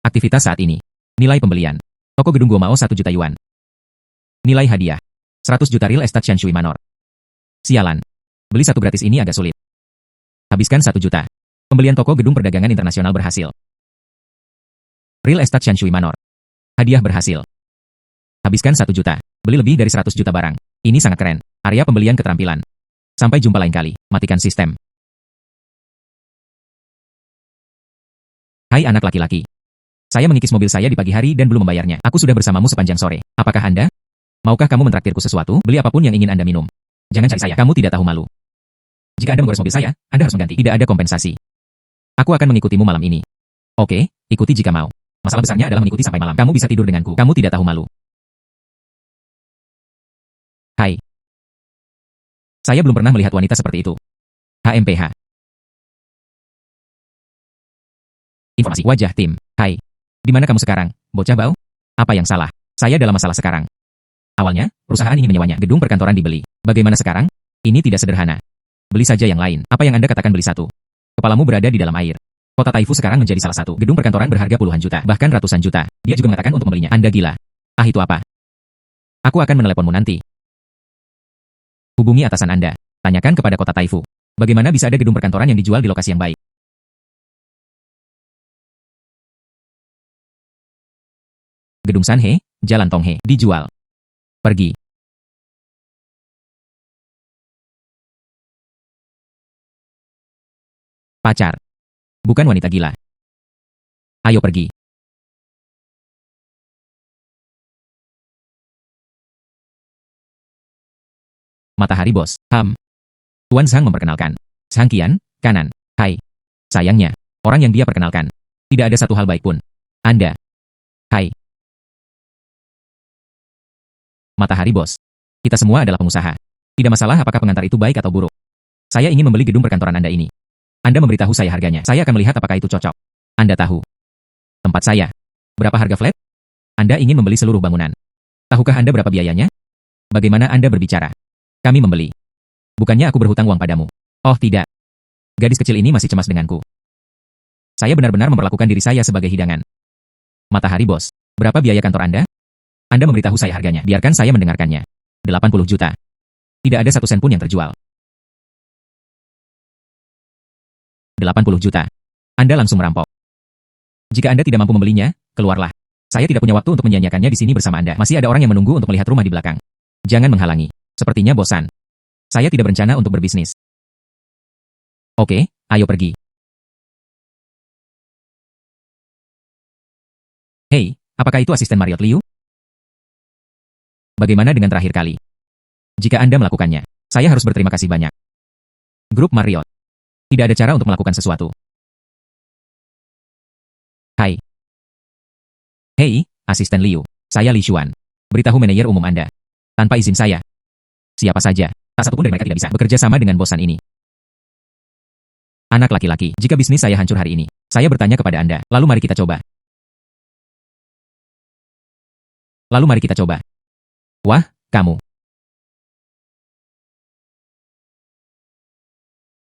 Aktivitas saat ini. Nilai pembelian. Toko gedung Guomao 1 juta yuan. Nilai hadiah. 100 juta real estate Shanshui Manor. Sialan. Beli 1 gratis ini agak sulit. Habiskan 1 juta. Pembelian toko gedung perdagangan internasional berhasil. Real estate Shanshui Manor. Hadiah berhasil. Habiskan 1 juta. Beli lebih dari 100 juta barang. Ini sangat keren. Area pembelian keterampilan. Sampai jumpa lain kali. Matikan sistem. Hai anak laki-laki. Saya mengikis mobil saya di pagi hari dan belum membayarnya. Aku sudah bersamamu sepanjang sore. Apakah Anda? Maukah kamu mentraktirku sesuatu? Beli apapun yang ingin Anda minum. Jangan cari saya. Kamu tidak tahu malu. Jika Anda menggores mobil saya, Anda harus mengganti. Tidak ada kompensasi. Aku akan mengikutimu malam ini. Oke, ikuti jika mau. Masalah besarnya adalah mengikuti sampai malam. Kamu bisa tidur denganku. Kamu tidak tahu malu. Hai. Saya belum pernah melihat wanita seperti itu. HMPH. Informasi wajah tim. Hai. Di mana kamu sekarang, bocah bau? Apa yang salah? Saya dalam masalah sekarang. Awalnya, perusahaan ingin menyewanya. Gedung perkantoran dibeli. Bagaimana sekarang? Ini tidak sederhana. Beli saja yang lain. Apa yang Anda katakan beli 1? Kepalamu berada di dalam air. Kota Taifu sekarang menjadi salah satu. Gedung perkantoran berharga puluhan juta, bahkan ratusan juta. Dia juga mengatakan untuk membelinya. Anda gila. Ah itu apa? Aku akan meneleponmu nanti. Hubungi atasan Anda. Tanyakan kepada Kota Taifu. Bagaimana bisa ada gedung perkantoran yang dijual di lokasi yang baik? Gedung Sanhe, Jalan Tonghe, dijual. Pergi. Pacar. Bukan wanita gila. Ayo pergi. Matahari bos. Tuan Zhang memperkenalkan. Zhang Qian, kanan. Hai. Sayangnya, orang yang dia perkenalkan. Tidak ada satu hal baik pun. Anda. Hai. Matahari bos. Kita semua adalah pengusaha. Tidak masalah apakah pengantar itu baik atau buruk. Saya ingin membeli gedung perkantoran Anda ini. Anda memberitahu saya harganya. Saya akan melihat apakah itu cocok. Anda tahu. Tempat saya. Berapa harga flat? Anda ingin membeli seluruh bangunan. Tahukah Anda berapa biayanya? Bagaimana Anda berbicara? Kami membeli. Bukannya aku berhutang uang padamu. Oh tidak. Gadis kecil ini masih cemas denganku. Saya benar-benar memperlakukan diri saya sebagai hidangan. Matahari bos. Berapa biaya kantor Anda? Anda memberitahu saya harganya. Biarkan saya mendengarkannya. 80 juta. Tidak ada satu sen pun yang terjual. 80 juta. Anda langsung merampok. Jika Anda tidak mampu membelinya, keluarlah. Saya tidak punya waktu untuk menyia-nyiakannya di sini bersama Anda. Masih ada orang yang menunggu untuk melihat rumah di belakang. Jangan menghalangi. Sepertinya bosan. Saya tidak berencana untuk berbisnis. Oke, ayo pergi. Hei, apakah itu asisten Marriott Liu? Bagaimana dengan terakhir kali? Jika Anda melakukannya, saya harus berterima kasih banyak. Grup Marriott. Tidak ada cara untuk melakukan sesuatu. Hai. Hei, asisten Liu. Saya Li Xuan. Beritahu manajer umum Anda. Tanpa izin saya. Siapa saja, tak satu pun dari mereka tidak bisa bekerja sama dengan bosan ini. Anak laki-laki, jika bisnis saya hancur hari ini, saya bertanya kepada Anda, lalu mari kita coba. Lalu mari kita coba. Wah, kamu.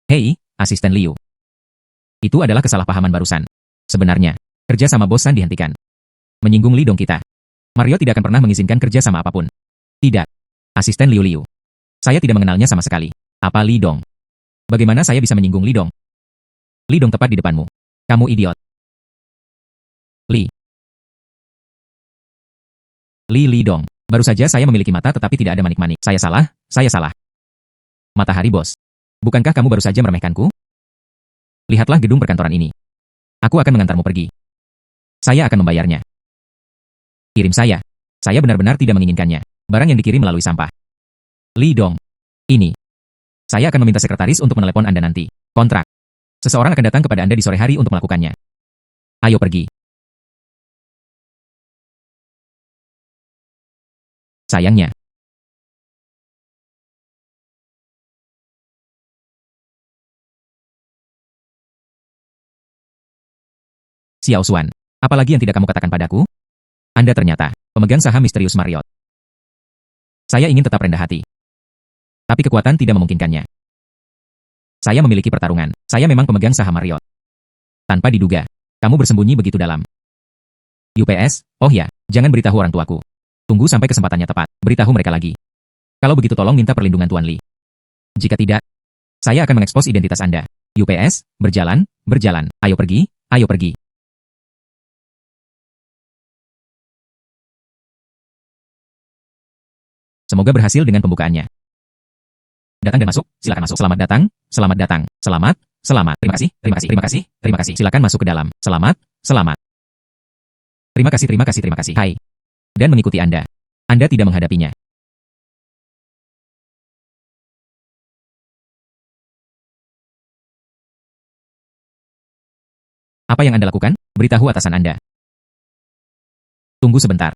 Hei, asisten Liu. Itu adalah kesalahpahaman barusan. Sebenarnya, kerja sama bosan dihentikan. Menyinggung Li Dong kita. Mario tidak akan pernah mengizinkan kerja sama apapun. Tidak. Asisten Liu Liu. Saya tidak mengenalnya sama sekali. Apa Li Dong? Bagaimana saya bisa menyinggung Li Dong? Li Dong tepat di depanmu. Kamu idiot. Li Dong. Baru saja saya memiliki mata tetapi tidak ada manik-manik. Saya salah, saya salah. Matahari bos. Bukankah kamu baru saja meremehkanku? Lihatlah gedung perkantoran ini. Aku akan mengantarmu pergi. Saya akan membayarnya. Kirim saya. Saya benar-benar tidak menginginkannya. Barang yang dikirim melalui sampah. Li Dong. Ini. Saya akan meminta sekretaris untuk menelepon Anda nanti. Kontrak. Seseorang akan datang kepada Anda di sore hari untuk melakukannya. Ayo pergi. Sayangnya. Xiao Xuan, apalagi yang tidak kamu katakan padaku? Anda ternyata pemegang saham misterius Marriott. Saya ingin tetap rendah hati. Tapi kekuatan tidak memungkinkannya. Saya memiliki pertarungan. Saya memang pemegang saham Marriott. Tanpa diduga, kamu bersembunyi begitu dalam. UPS, oh ya, jangan beritahu orang tuaku. Tunggu sampai kesempatannya tepat, beritahu mereka lagi. Kalau begitu tolong minta perlindungan Tuan Li. Jika tidak, saya akan mengekspos identitas Anda. UPS, berjalan, berjalan. Ayo pergi, ayo pergi. Semoga berhasil dengan pembukaannya. Datang dan masuk, silakan masuk. Selamat datang, selamat datang, selamat, selamat. Terima kasih, terima kasih, terima kasih, terima kasih. Silakan masuk ke dalam. Selamat, selamat. Terima kasih, terima kasih, terima kasih. Hai. Dan mengikuti Anda. Anda tidak menghadapinya. Apa yang Anda lakukan? Beritahu atasan Anda. Tunggu sebentar.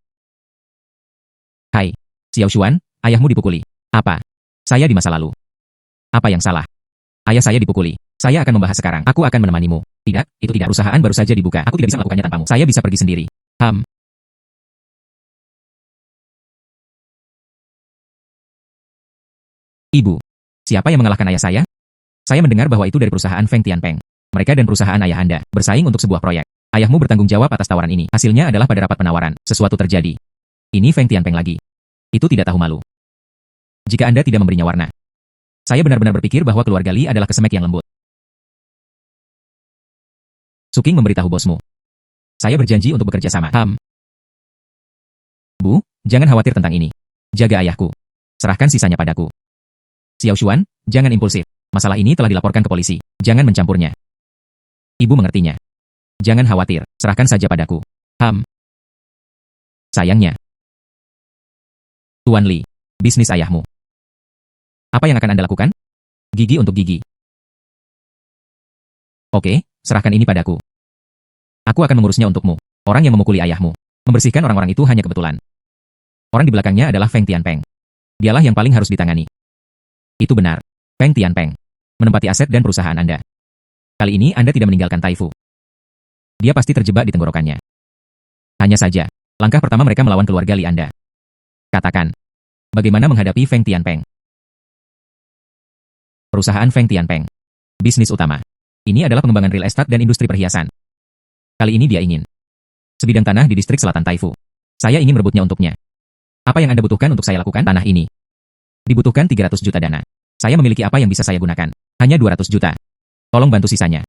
Hai. Xiao Xuan, ayahmu dipukuli. Apa? Saya di masa lalu. Apa yang salah? Ayah saya dipukuli. Saya akan membahas sekarang. Aku akan menemanimu. Tidak, itu tidak. Perusahaan baru saja dibuka. Aku tidak bisa melakukannya tanpamu. Saya bisa pergi sendiri. Ibu. Siapa yang mengalahkan ayah saya? Saya mendengar bahwa itu dari perusahaan Feng Tianpeng. Mereka dan perusahaan ayah Anda bersaing untuk sebuah proyek. Ayahmu bertanggung jawab atas tawaran ini. Hasilnya adalah pada rapat penawaran, sesuatu terjadi. Ini Feng Tianpeng lagi. Itu tidak tahu malu. Jika Anda tidak memberinya warna. Saya benar-benar berpikir bahwa keluarga Li adalah kesemek yang lembut. Suking memberitahu bosmu. Saya berjanji untuk bekerja sama. Bu, jangan khawatir tentang ini. Jaga ayahku. Serahkan sisanya padaku. Xiao Xuan, jangan impulsif. Masalah ini telah dilaporkan ke polisi. Jangan mencampurnya. Ibu mengertinya. Jangan khawatir, serahkan saja padaku. Sayangnya. Tuan Li, bisnis ayahmu. Apa yang akan Anda lakukan? Gigi untuk gigi. Oke, serahkan ini padaku. Aku akan mengurusnya untukmu. Orang yang memukuli ayahmu. Membersihkan orang-orang itu hanya kebetulan. Orang di belakangnya adalah Feng Tianpeng. Dialah yang paling harus ditangani. Itu benar. Feng Tianpeng. Menempati aset dan perusahaan Anda. Kali ini Anda tidak meninggalkan Taifu. Dia pasti terjebak di tenggorokannya. Hanya saja, langkah pertama mereka melawan keluarga Li Anda. Katakan, bagaimana menghadapi Feng Tianpeng? Perusahaan Feng Tianpeng. Bisnis utama. Ini adalah pengembangan real estate dan industri perhiasan. Kali ini dia ingin sebidang tanah di distrik selatan Taifu. Saya ingin merebutnya untuknya. Apa yang Anda butuhkan untuk saya lakukan? Tanah ini. Dibutuhkan 300 juta dana. Saya memiliki apa yang bisa saya gunakan. Hanya 200 juta. Tolong bantu sisanya.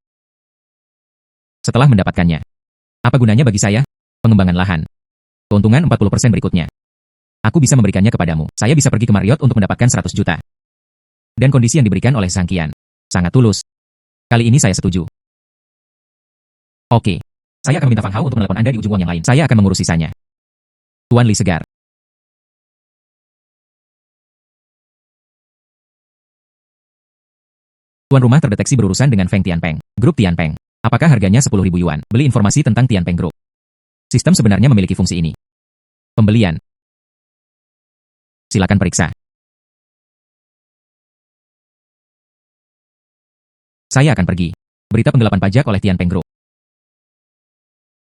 Setelah mendapatkannya. Apa gunanya bagi saya? Pengembangan lahan. Keuntungan 40% berikutnya. Aku bisa memberikannya kepadamu. Saya bisa pergi ke Marriott untuk mendapatkan 100 juta. Dan kondisi yang diberikan oleh Zhang Qian. Sangat tulus. Kali ini saya setuju. Oke. Saya akan meminta Fang Hao untuk menelepon Anda di ujung uang yang lain. Saya akan mengurus sisanya. Tuan Li segar. Tuan rumah terdeteksi berurusan dengan Feng Tianpeng. Grup Tianpeng. Apakah harganya 10.000 yuan? Beli informasi tentang Tianpeng Group. Sistem sebenarnya memiliki fungsi ini. Pembelian. Silakan periksa. Saya akan pergi. Berita penggelapan pajak oleh Tianpeng Group.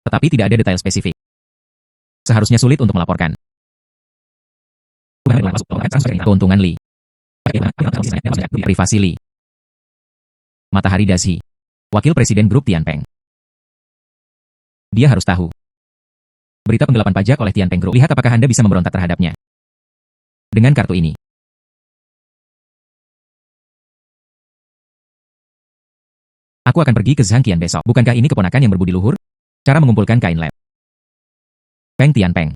Tetapi tidak ada detail spesifik. Seharusnya sulit untuk melaporkan. Keuntungan Li. Privasi Li. Matahari Dazi. Wakil Presiden Grup Tianpeng. Dia harus tahu. Berita penggelapan pajak oleh Tianpeng Group. Lihat apakah Anda bisa memberontak terhadapnya. Dengan kartu ini. Aku akan pergi ke Zhang Qian besok. Bukankah ini keponakan yang berbudi luhur? Cara mengumpulkan kain lab. Feng Tianpeng.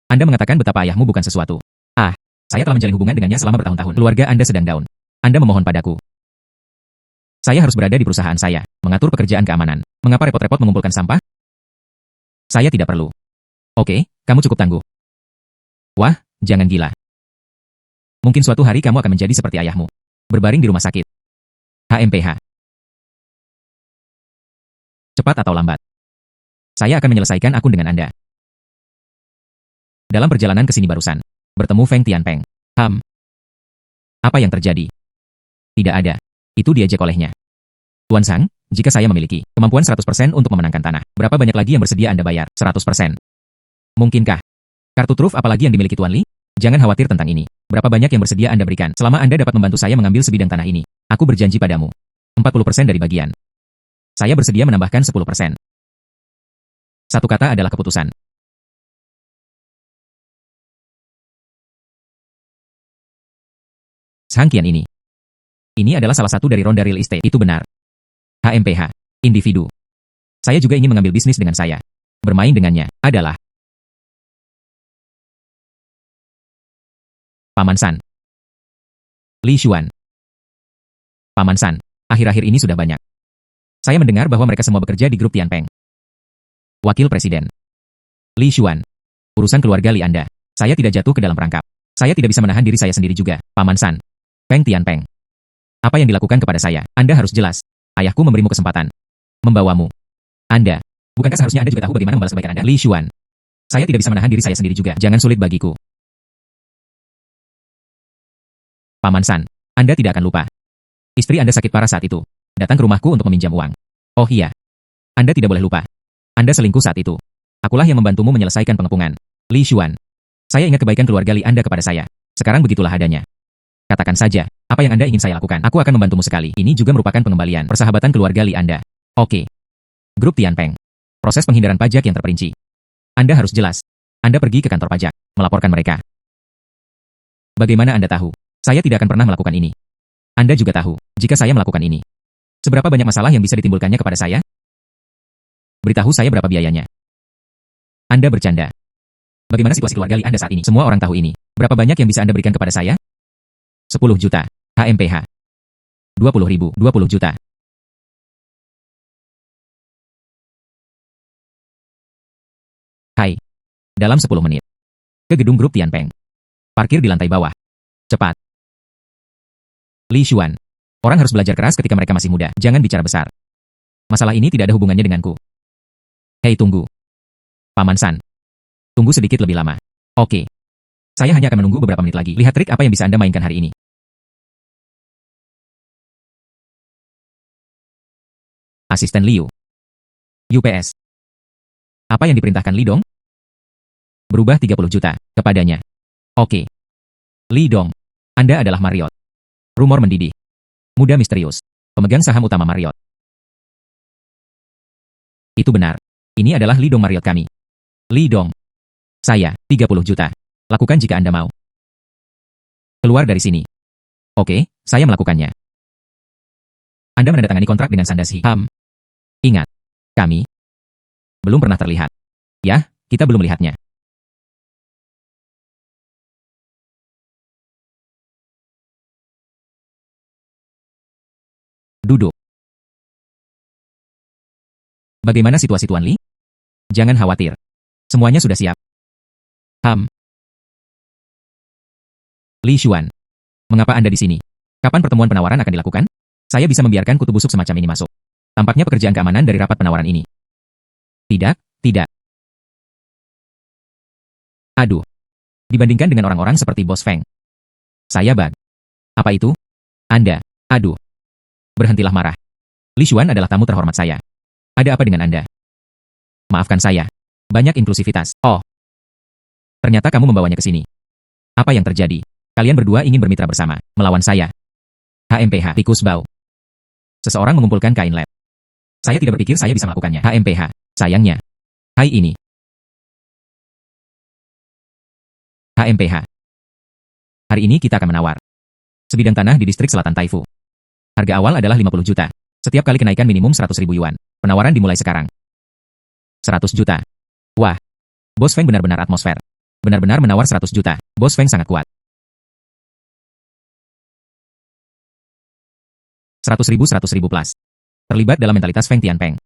Anda mengatakan betapa ayahmu bukan sesuatu. Ah, saya telah menjalin hubungan dengannya selama bertahun-tahun. Keluarga Anda sedang down. Anda memohon padaku. Saya harus berada di perusahaan saya, mengatur pekerjaan keamanan. Mengapa repot-repot mengumpulkan sampah? Saya tidak perlu. Oke, kamu cukup tangguh. Wah, jangan gila. Mungkin suatu hari kamu akan menjadi seperti ayahmu. Berbaring di rumah sakit. HMPH. Cepat atau lambat. Saya akan menyelesaikan akun dengan Anda. Dalam perjalanan ke sini barusan, bertemu Feng Tianpeng. Apa yang terjadi? Tidak ada. Itu diajak olehnya. Tuan Zhang, jika saya memiliki kemampuan 100% untuk memenangkan tanah, berapa banyak lagi yang bersedia Anda bayar? 100%. Mungkinkah? Kartu truf apalagi yang dimiliki Tuan Li? Jangan khawatir tentang ini. Berapa banyak yang bersedia Anda berikan selama Anda dapat membantu saya mengambil sebidang tanah ini? Aku berjanji padamu. 40% dari bagian. Saya bersedia menambahkan 10%. Satu kata adalah keputusan. Zhang Qian ini. Ini adalah salah satu dari ronda real estate. Itu benar. HMPH. Individu. Saya juga ingin mengambil bisnis dengan saya. Bermain dengannya adalah Paman San. Li Xuan. Paman San. Akhir-akhir ini sudah banyak. Saya mendengar bahwa mereka semua bekerja di grup Tianpeng. Wakil Presiden. Li Xuan. Urusan keluarga Li Anda. Saya tidak jatuh ke dalam perangkap. Saya tidak bisa menahan diri saya sendiri juga. Paman San. Feng Tianpeng. Apa yang dilakukan kepada saya? Anda harus jelas. Ayahku memberimu kesempatan. Membawamu. Anda. Bukankah seharusnya Anda juga tahu bagaimana membalas kebaikan Anda? Li Xuan. Saya tidak bisa menahan diri saya sendiri juga. Jangan sulit bagiku. Paman San. Anda tidak akan lupa. Istri Anda sakit parah saat itu. Datang ke rumahku untuk meminjam uang. Oh iya. Anda tidak boleh lupa. Anda selingkuh saat itu. Akulah yang membantumu menyelesaikan pengepungan. Li Xuan. Saya ingat kebaikan keluarga Li Anda kepada saya. Sekarang begitulah adanya. Katakan saja, apa yang Anda ingin saya lakukan? Aku akan membantumu sekali. Ini juga merupakan pengembalian persahabatan keluarga Li Anda. Oke. Grup Tianpeng. Proses penghindaran pajak yang terperinci. Anda harus jelas. Anda pergi ke kantor pajak, melaporkan mereka. Bagaimana Anda tahu? Saya tidak akan pernah melakukan ini. Anda juga tahu, jika saya melakukan ini. Seberapa banyak masalah yang bisa ditimbulkannya kepada saya? Beritahu saya berapa biayanya. Anda bercanda. Bagaimana situasi keluarga Li Anda saat ini? Semua orang tahu ini. Berapa banyak yang bisa Anda berikan kepada saya? 10 juta. HMPH. 20.000. 20 juta. Hai. Dalam 10 menit. Ke gedung grup Tianpeng. Parkir di lantai bawah. Cepat. Li Xuan. Orang harus belajar keras ketika mereka masih muda. Jangan bicara besar. Masalah ini tidak ada hubungannya denganku. Hei, tunggu. Paman San. Tunggu sedikit lebih lama. Oke. Saya hanya akan menunggu beberapa menit lagi. Lihat trik apa yang bisa Anda mainkan hari ini. Asisten Liu. UPS. Apa yang diperintahkan Li Dong? Berubah 30 juta kepadanya. Oke. Li Dong. Anda adalah Marriott. Rumor mendidih. Muda misterius. Pemegang saham utama Marriott. Itu benar. Ini adalah Li Dong Marriott kami. Li Dong. Saya, 30 juta. Lakukan jika Anda mau. Keluar dari sini. Oke, saya melakukannya. Anda menandatangani kontrak dengan Sandasi. Ingat, kami belum pernah terlihat. Ya, kita belum melihatnya. Duduk. Bagaimana situasi Tuan Li? Jangan khawatir. Semuanya sudah siap. Li Xuan. Mengapa Anda di sini? Kapan pertemuan penawaran akan dilakukan? Saya bisa membiarkan kutu busuk semacam ini masuk. Tampaknya pekerjaan keamanan dari rapat penawaran ini. Tidak, tidak. Aduh. Dibandingkan dengan orang-orang seperti Bos Feng. Saya bag. Apa itu? Anda. Aduh. Berhentilah marah. Li Xuan adalah tamu terhormat saya. Ada apa dengan Anda? Maafkan saya. Banyak inklusivitas. Oh. Ternyata kamu membawanya ke sini. Apa yang terjadi? Kalian berdua ingin bermitra bersama, melawan saya. HMPH, tikus bau. Seseorang mengumpulkan kain lab. Saya tidak berpikir saya bisa melakukannya. HMPH, sayangnya. Hai ini. HMPH. Hari ini kita akan menawar sebidang tanah di distrik selatan Taifu. Harga awal adalah 50 juta. Setiap kali kenaikan minimum 100.000 yuan. Penawaran dimulai sekarang. 100 juta. Wah. Bos Feng benar-benar atmosfer. Benar-benar menawar 100 juta. Bos Feng sangat kuat. 100.000 plus. Terlibat dalam mentalitas Feng Tianpeng.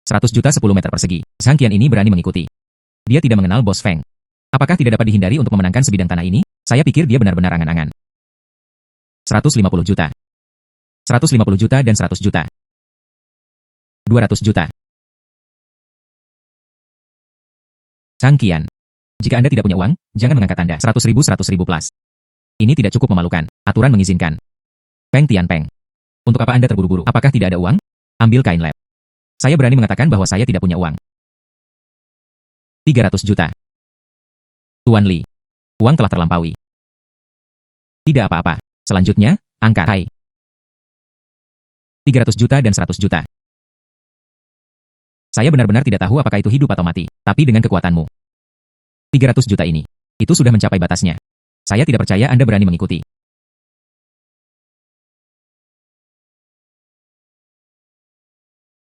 100 juta 10 meter persegi. Zhang Qian ini berani mengikuti. Dia tidak mengenal Bos Feng. Apakah tidak dapat dihindari untuk memenangkan sebidang tanah ini? Saya pikir dia benar-benar angan-angan. 150 juta. 150 juta dan 100 juta. 200 juta. Zhang Qian. Jika Anda tidak punya uang, jangan mengangkat Anda. 100.000 plus. Ini tidak cukup memalukan. Aturan mengizinkan. Feng Tianpeng. Untuk apa Anda terburu-buru? Apakah tidak ada uang? Ambil kain lab. Saya berani mengatakan bahwa saya tidak punya uang. 300 juta. Tuan Li. Uang telah terlampaui. Tidak apa-apa. Selanjutnya, angkat. Hai. 300 juta dan 100 juta. Saya benar-benar tidak tahu apakah itu hidup atau mati, tapi dengan kekuatanmu. 300 juta ini. Itu sudah mencapai batasnya. Saya tidak percaya Anda berani mengikuti.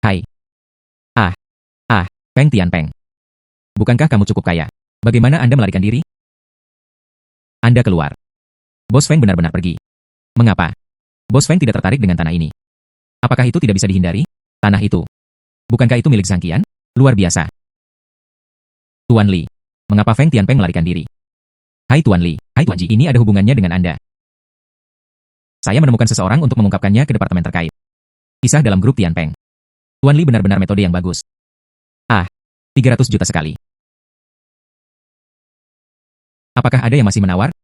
Hai. Feng Tianpeng. Bukankah kamu cukup kaya? Bagaimana Anda melarikan diri? Anda keluar. Bos Feng benar-benar pergi. Mengapa? Bos Feng tidak tertarik dengan tanah ini. Apakah itu tidak bisa dihindari? Tanah itu. Bukankah itu milik Zhang Qian? Luar biasa. Tuan Li. Mengapa Feng Tianpeng melarikan diri? Hai Tuan Li. Hai Tuan Ji. Ini ada hubungannya dengan Anda. Saya menemukan seseorang untuk mengungkapkannya ke departemen terkait. Kisah dalam grup Tianpeng. Tuan Li benar-benar metode yang bagus. 300 juta sekali. Apakah ada yang masih menawar?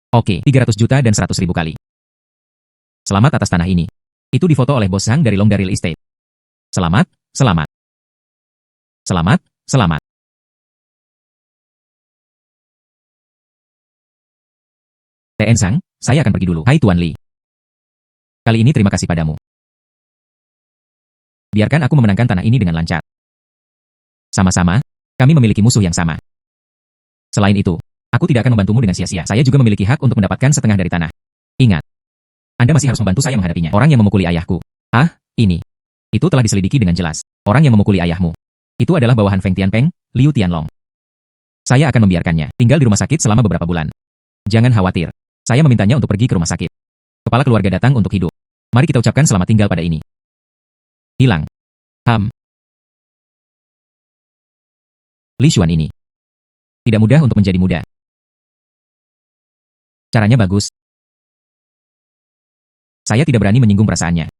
Oke, 300 juta dan 100.000 kali. Selamat atas tanah ini. Itu difoto oleh Bos Zhang dari Longda Real Estate. Selamat, selamat. Selamat, selamat. TN Zhang, saya akan pergi dulu. Hai Tuan Li. Kali ini terima kasih padamu. Biarkan aku memenangkan tanah ini dengan lancar. Sama-sama, kami memiliki musuh yang sama. Selain itu, aku tidak akan membantumu dengan sia-sia. Saya juga memiliki hak untuk mendapatkan setengah dari tanah. Ingat, Anda masih harus membantu saya menghadapinya. Orang yang memukuli ayahku. Ini. Itu telah diselidiki dengan jelas. Orang yang memukuli ayahmu. Itu adalah bawahan Feng Tianpeng, Liu Tianlong. Saya akan membiarkannya tinggal di rumah sakit selama beberapa bulan. Jangan khawatir. Saya memintanya untuk pergi ke rumah sakit. Kepala keluarga datang untuk hidup. Mari kita ucapkan selamat tinggal pada ini. Hilang. Li Xuan ini tidak mudah untuk menjadi muda. Caranya bagus. Saya tidak berani menyinggung perasaannya.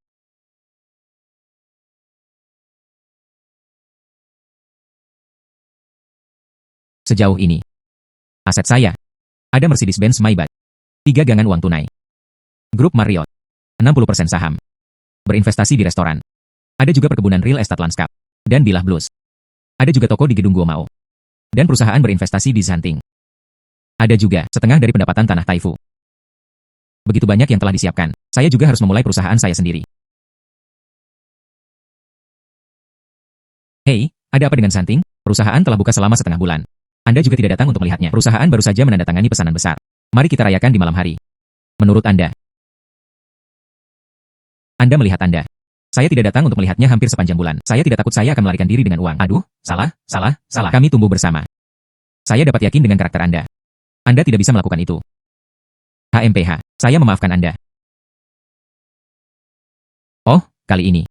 Sejauh ini, aset saya ada Mercedes-Benz Maybach, 3 gangan uang tunai, grup Marriott, 60% saham, berinvestasi di restoran, ada juga perkebunan real estate lanskap, dan Bilah Blues. Ada juga toko di gedung Guomao. Dan perusahaan berinvestasi di Zanting. Ada juga setengah dari pendapatan tanah Taifu. Begitu banyak yang telah disiapkan, saya juga harus memulai perusahaan saya sendiri. Hei, ada apa dengan Zanting? Perusahaan telah buka selama setengah bulan. Anda juga tidak datang untuk melihatnya. Perusahaan baru saja menandatangani pesanan besar. Mari kita rayakan di malam hari. Menurut Anda? Anda melihat Anda. Saya tidak datang untuk melihatnya hampir sepanjang bulan. Saya tidak takut saya akan melarikan diri dengan uang. Aduh, salah. Kami tumbuh bersama. Saya dapat yakin dengan karakter Anda. Anda tidak bisa melakukan itu. HMPH, saya memaafkan Anda. Oh, kali ini.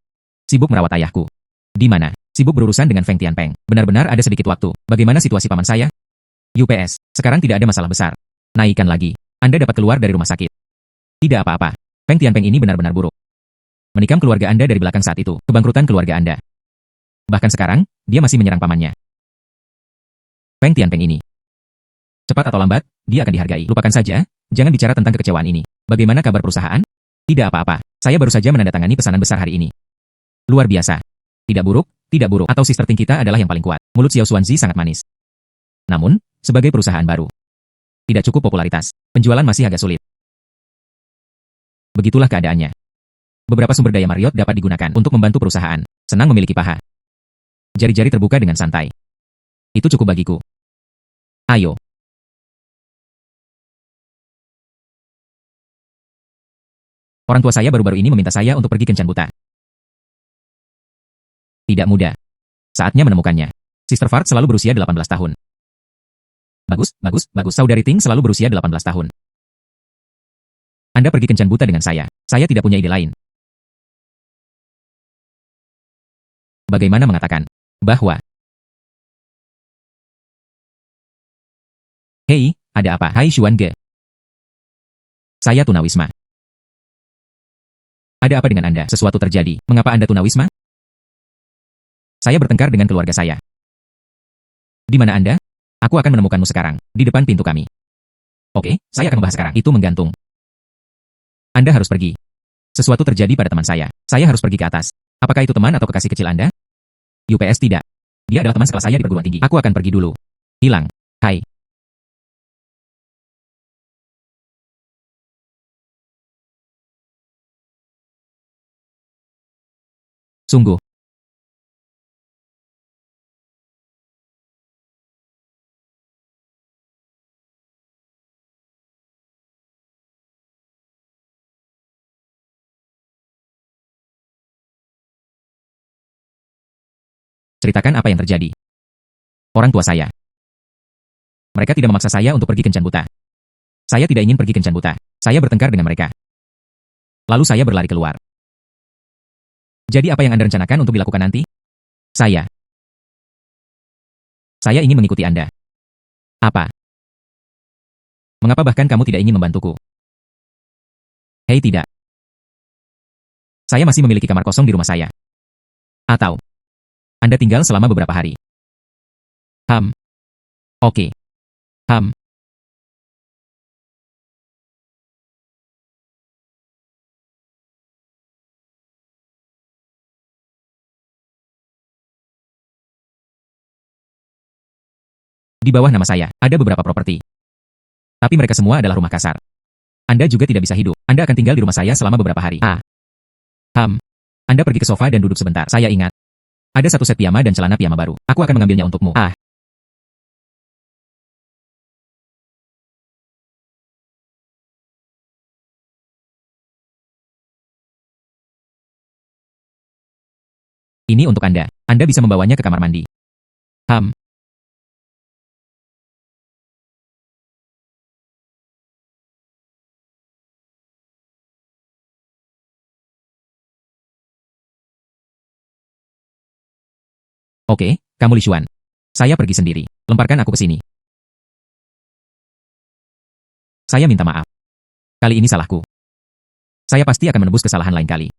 Sibuk merawat ayahku. Di mana? Sibuk berurusan dengan Feng Tianpeng. Benar-benar ada sedikit waktu. Bagaimana situasi paman saya? UPS, sekarang tidak ada masalah besar. Naikkan lagi. Anda dapat keluar dari rumah sakit. Tidak apa-apa. Feng Tianpeng ini benar-benar buruk. Menikam keluarga Anda dari belakang saat itu. Kebangkrutan keluarga Anda. Bahkan sekarang, dia masih menyerang pamannya. Feng Tianpeng ini. Cepat atau lambat, dia akan dihargai. Lupakan saja, jangan bicara tentang kekecewaan ini. Bagaimana kabar perusahaan? Tidak apa-apa. Saya baru saja menandatangani pesanan besar hari ini. Luar biasa. Tidak buruk, atau sister ting kita adalah yang paling kuat. Mulut Xiao Xuanzi sangat manis. Namun, sebagai perusahaan baru, tidak cukup popularitas. Penjualan masih agak sulit. Begitulah keadaannya. Beberapa sumber daya Marriott dapat digunakan untuk membantu perusahaan. Senang memiliki paha. Jari-jari terbuka dengan santai. Itu cukup bagiku. Ayo. Orang tua saya baru-baru ini meminta saya untuk pergi kencan buta. Tidak mudah. Saatnya menemukannya. Sister Fart selalu berusia 18 tahun. Bagus. Saudari Ting selalu berusia 18 tahun. Anda pergi kencan buta dengan saya. Saya tidak punya ide lain. Bagaimana mengatakan bahwa... Hei, ada apa? Hai Xuan Ge. Saya tunawisma. Ada apa dengan Anda? Sesuatu terjadi. Mengapa Anda tunawisma? Saya bertengkar dengan keluarga saya. Di mana Anda? Aku akan menemukanmu sekarang, di depan pintu kami. Oke, saya akan membahas sekarang. Itu menggantung. Anda harus pergi. Sesuatu terjadi pada teman saya. Saya harus pergi ke atas. Apakah itu teman atau kekasih kecil Anda? UPS tidak. Dia adalah teman sekelas saya di perguruan tinggi. Aku akan pergi dulu. Hilang. Hai. Sungguh. Ceritakan apa yang terjadi. Orang tua saya. Mereka tidak memaksa saya untuk pergi kencan buta. Saya tidak ingin pergi kencan buta. Saya bertengkar dengan mereka. Lalu saya berlari keluar. Jadi apa yang Anda rencanakan untuk dilakukan nanti? Saya ingin mengikuti Anda. Apa? Mengapa bahkan kamu tidak ingin membantuku? Hei tidak. Saya masih memiliki kamar kosong di rumah saya. Atau Anda tinggal selama beberapa hari. Oke. Di bawah nama saya, ada beberapa properti. Tapi mereka semua adalah rumah kasar. Anda juga tidak bisa hidup. Anda akan tinggal di rumah saya selama beberapa hari. Anda pergi ke sofa dan duduk sebentar. Saya ingat. Ada satu set piyama dan celana piyama baru. Aku akan mengambilnya untukmu. Ini untuk Anda. Anda bisa membawanya ke kamar mandi. Oke, kamu Li Xuan. Saya pergi sendiri. Lemparkan aku ke sini. Saya minta maaf. Kali ini salahku. Saya pasti akan menebus kesalahan lain kali.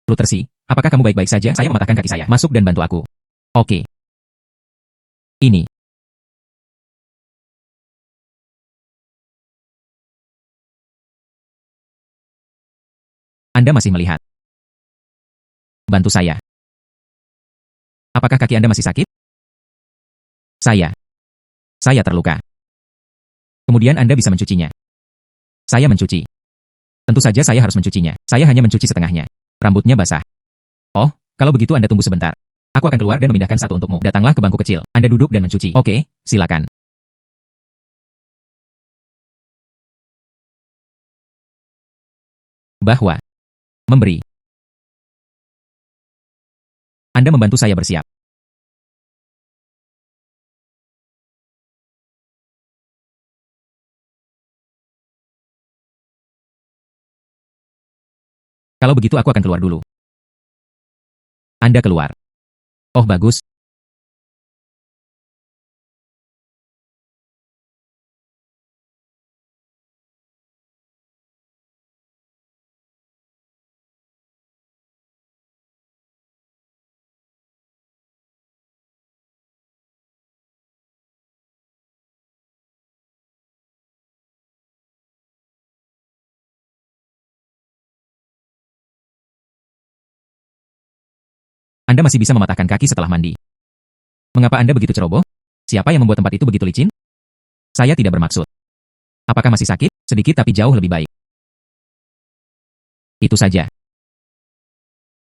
Lutersi, apakah kamu baik-baik saja? Saya mematahkan kaki saya. Masuk dan bantu aku. Oke. Ini. Anda masih melihat. Bantu saya. Apakah kaki Anda masih sakit? Saya terluka. Kemudian Anda bisa mencucinya. Saya mencuci. Tentu saja saya harus mencucinya. Saya hanya mencuci setengahnya. Rambutnya basah. Oh, kalau begitu Anda tunggu sebentar. Aku akan keluar dan memindahkan satu untukmu. Datanglah ke bangku kecil. Anda duduk dan mencuci. Oke, silakan. Bahwa. Memberi. Anda membantu saya bersiap. Kalau begitu aku akan keluar dulu. Anda keluar. Oh bagus. Anda masih bisa mematahkan kaki setelah mandi. Mengapa Anda begitu ceroboh? Siapa yang membuat tempat itu begitu licin? Saya tidak bermaksud. Apakah masih sakit? Sedikit tapi jauh lebih baik. Itu saja.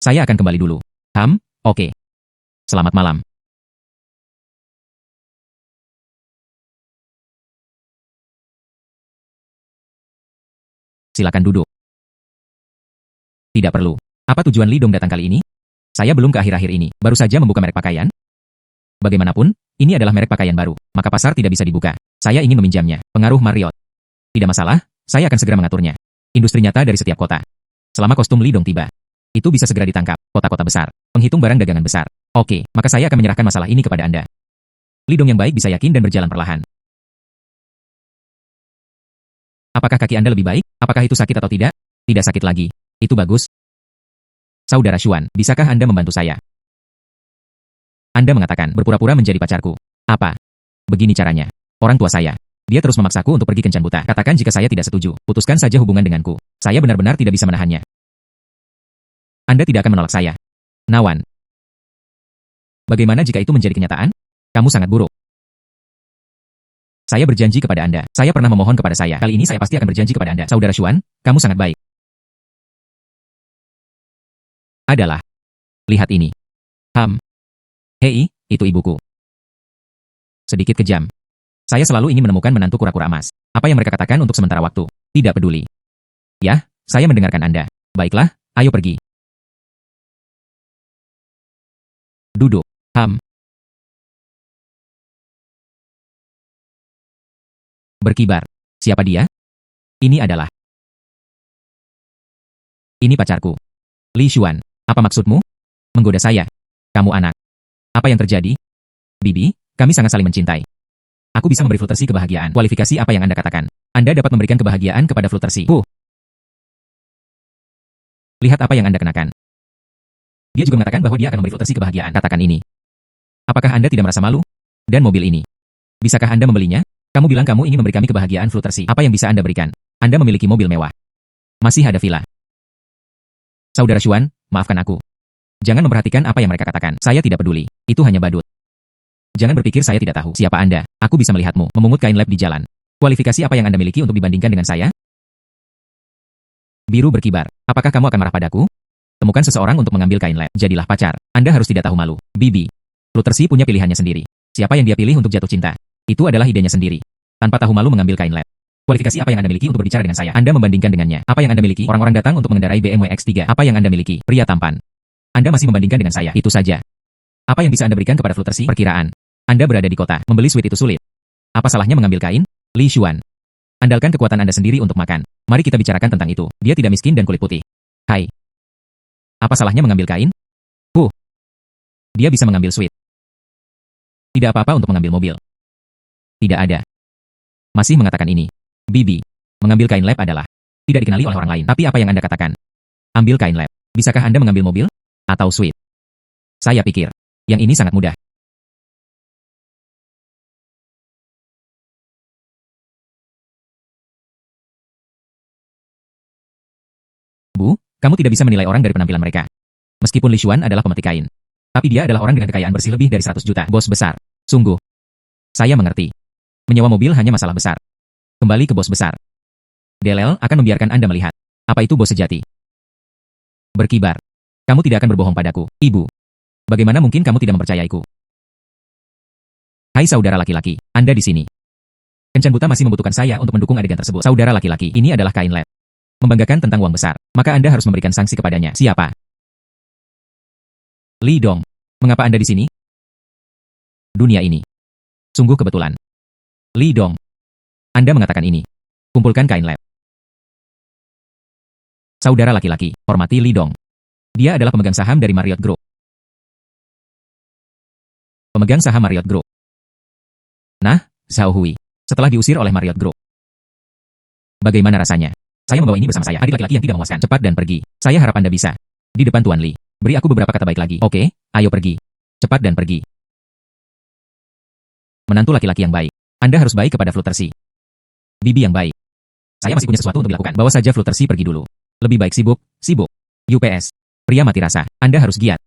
Saya akan kembali dulu. Oke. Selamat malam. Silakan duduk. Tidak perlu. Apa tujuan Li Dong datang kali ini? Saya belum ke akhir-akhir ini, baru saja membuka merek pakaian. Bagaimanapun, ini adalah merek pakaian baru, maka pasar tidak bisa dibuka. Saya ingin meminjamnya. Pengaruh Marriott. Tidak masalah, saya akan segera mengaturnya. Industri nyata dari setiap kota. Selama kostum Li Dong tiba, itu bisa segera ditangkap. Kota-kota besar, penghitung barang dagangan besar. Oke, maka saya akan menyerahkan masalah ini kepada Anda. Li Dong yang baik bisa yakin dan berjalan perlahan. Apakah kaki Anda lebih baik? Apakah itu sakit atau tidak? Tidak sakit lagi. Itu bagus. Saudara Xuan, bisakah Anda membantu saya? Anda mengatakan berpura-pura menjadi pacarku. Apa? Begini caranya. Orang tua saya. Dia terus memaksaku untuk pergi kencan buta. Katakan jika saya tidak setuju. Putuskan saja hubungan denganku. Saya benar-benar tidak bisa menahannya. Anda tidak akan menolak saya. Nawan. Bagaimana jika itu menjadi kenyataan? Kamu sangat buruk. Saya berjanji kepada Anda. Saya pernah memohon kepada saya. Kali ini saya pasti akan berjanji kepada Anda. Saudara Xuan, kamu sangat baik. Adalah. Lihat ini. Hei, itu ibuku. Sedikit kejam. Saya selalu ingin menemukan menantu kura-kura emas. Apa yang mereka katakan untuk sementara waktu? Tidak peduli. Ya, saya mendengarkan Anda. Baiklah, ayo pergi. Duduk. Berkibar. Siapa dia? Ini adalah. Ini pacarku. Li Xuan. Apa maksudmu? Menggoda saya. Kamu anak. Apa yang terjadi? Bibi, kami sangat saling mencintai. Aku bisa memberi Fluttershy kebahagiaan. Kualifikasi apa yang Anda katakan? Anda dapat memberikan kebahagiaan kepada Fluttershy. Lihat apa yang Anda kenakan. Dia juga mengatakan bahwa dia akan memberi Fluttershy kebahagiaan. Katakan ini. Apakah Anda tidak merasa malu? Dan mobil ini. Bisakah Anda membelinya? Kamu bilang kamu ingin memberi kami kebahagiaan Fluttershy. Apa yang bisa Anda berikan? Anda memiliki mobil mewah. Masih ada villa. Saudara Xuan, maafkan aku. Jangan memperhatikan apa yang mereka katakan. Saya tidak peduli. Itu hanya badut. Jangan berpikir saya tidak tahu siapa Anda. Aku bisa melihatmu memungut kain lab di jalan. Kualifikasi apa yang Anda miliki untuk dibandingkan dengan saya? Biru berkibar. Apakah kamu akan marah padaku? Temukan seseorang untuk mengambil kain lab. Jadilah pacar. Anda harus tidak tahu malu. Bibi. Fluttershy punya pilihannya sendiri. Siapa yang dia pilih untuk jatuh cinta? Itu adalah idenya sendiri. Tanpa tahu malu mengambil kain lab. Kualifikasi apa yang Anda miliki untuk berbicara dengan saya? Anda membandingkan dengannya. Apa yang Anda miliki? Orang-orang datang untuk mengendarai BMW X3. Apa yang Anda miliki? Pria tampan. Anda masih membandingkan dengan saya. Itu saja. Apa yang bisa Anda berikan kepada Fluttershy? Perkiraan. Anda berada di kota. Membeli sweet itu sulit. Apa salahnya mengambil kain? Li Xuan. Andalkan kekuatan Anda sendiri untuk makan. Mari kita bicarakan tentang itu. Dia tidak miskin dan kulit putih. Hai. Apa salahnya mengambil kain? Dia bisa mengambil sweet. Tidak apa-apa untuk mengambil mobil. Tidak ada. Masih mengatakan ini. Bibi. Mengambil kain lab adalah tidak dikenali oleh orang lain. Tapi apa yang Anda katakan? Ambil kain lab. Bisakah Anda mengambil mobil? Atau sweet? Saya pikir. Yang ini sangat mudah. Bu, kamu tidak bisa menilai orang dari penampilan mereka. Meskipun Li Xuan adalah pemetik kain. Tapi dia adalah orang dengan kekayaan bersih lebih dari 100 juta. Bos besar. Sungguh. Saya mengerti. Menyewa mobil hanya masalah besar. Kembali ke bos besar. DLL akan membiarkan Anda melihat. Apa itu bos sejati? Berkibar. Kamu tidak akan berbohong padaku, Ibu. Bagaimana mungkin kamu tidak mempercayaiku? Hai saudara laki-laki, Anda di sini. Kencan Buta masih membutuhkan saya untuk mendukung adegan tersebut. Saudara laki-laki, ini adalah kain led. Membanggakan tentang uang besar, maka Anda harus memberikan sanksi kepadanya. Siapa? Li Dong. Mengapa Anda di sini? Dunia ini. Sungguh kebetulan. Li Dong. Anda mengatakan ini. Kumpulkan kain led. Saudara laki-laki, hormati Li Dong. Dia adalah pemegang saham dari Marriott Group. Pemegang saham Marriott Group. Nah, Zhao Hui. Setelah diusir oleh Marriott Group. Bagaimana rasanya? Saya membawa ini bersama saya. Adik laki-laki yang tidak memuaskan. Cepat dan pergi. Saya harap Anda bisa. Di depan Tuan Li. Beri aku beberapa kata baik lagi. Oke, ayo pergi. Cepat dan pergi. Menantu laki-laki yang baik. Anda harus baik kepada Fluttershy. Bibi yang baik. Saya masih punya sesuatu untuk dilakukan. Bawa saja Fluttershy pergi dulu. Lebih baik sibuk. UPS. Pria mati rasa. Anda harus giat.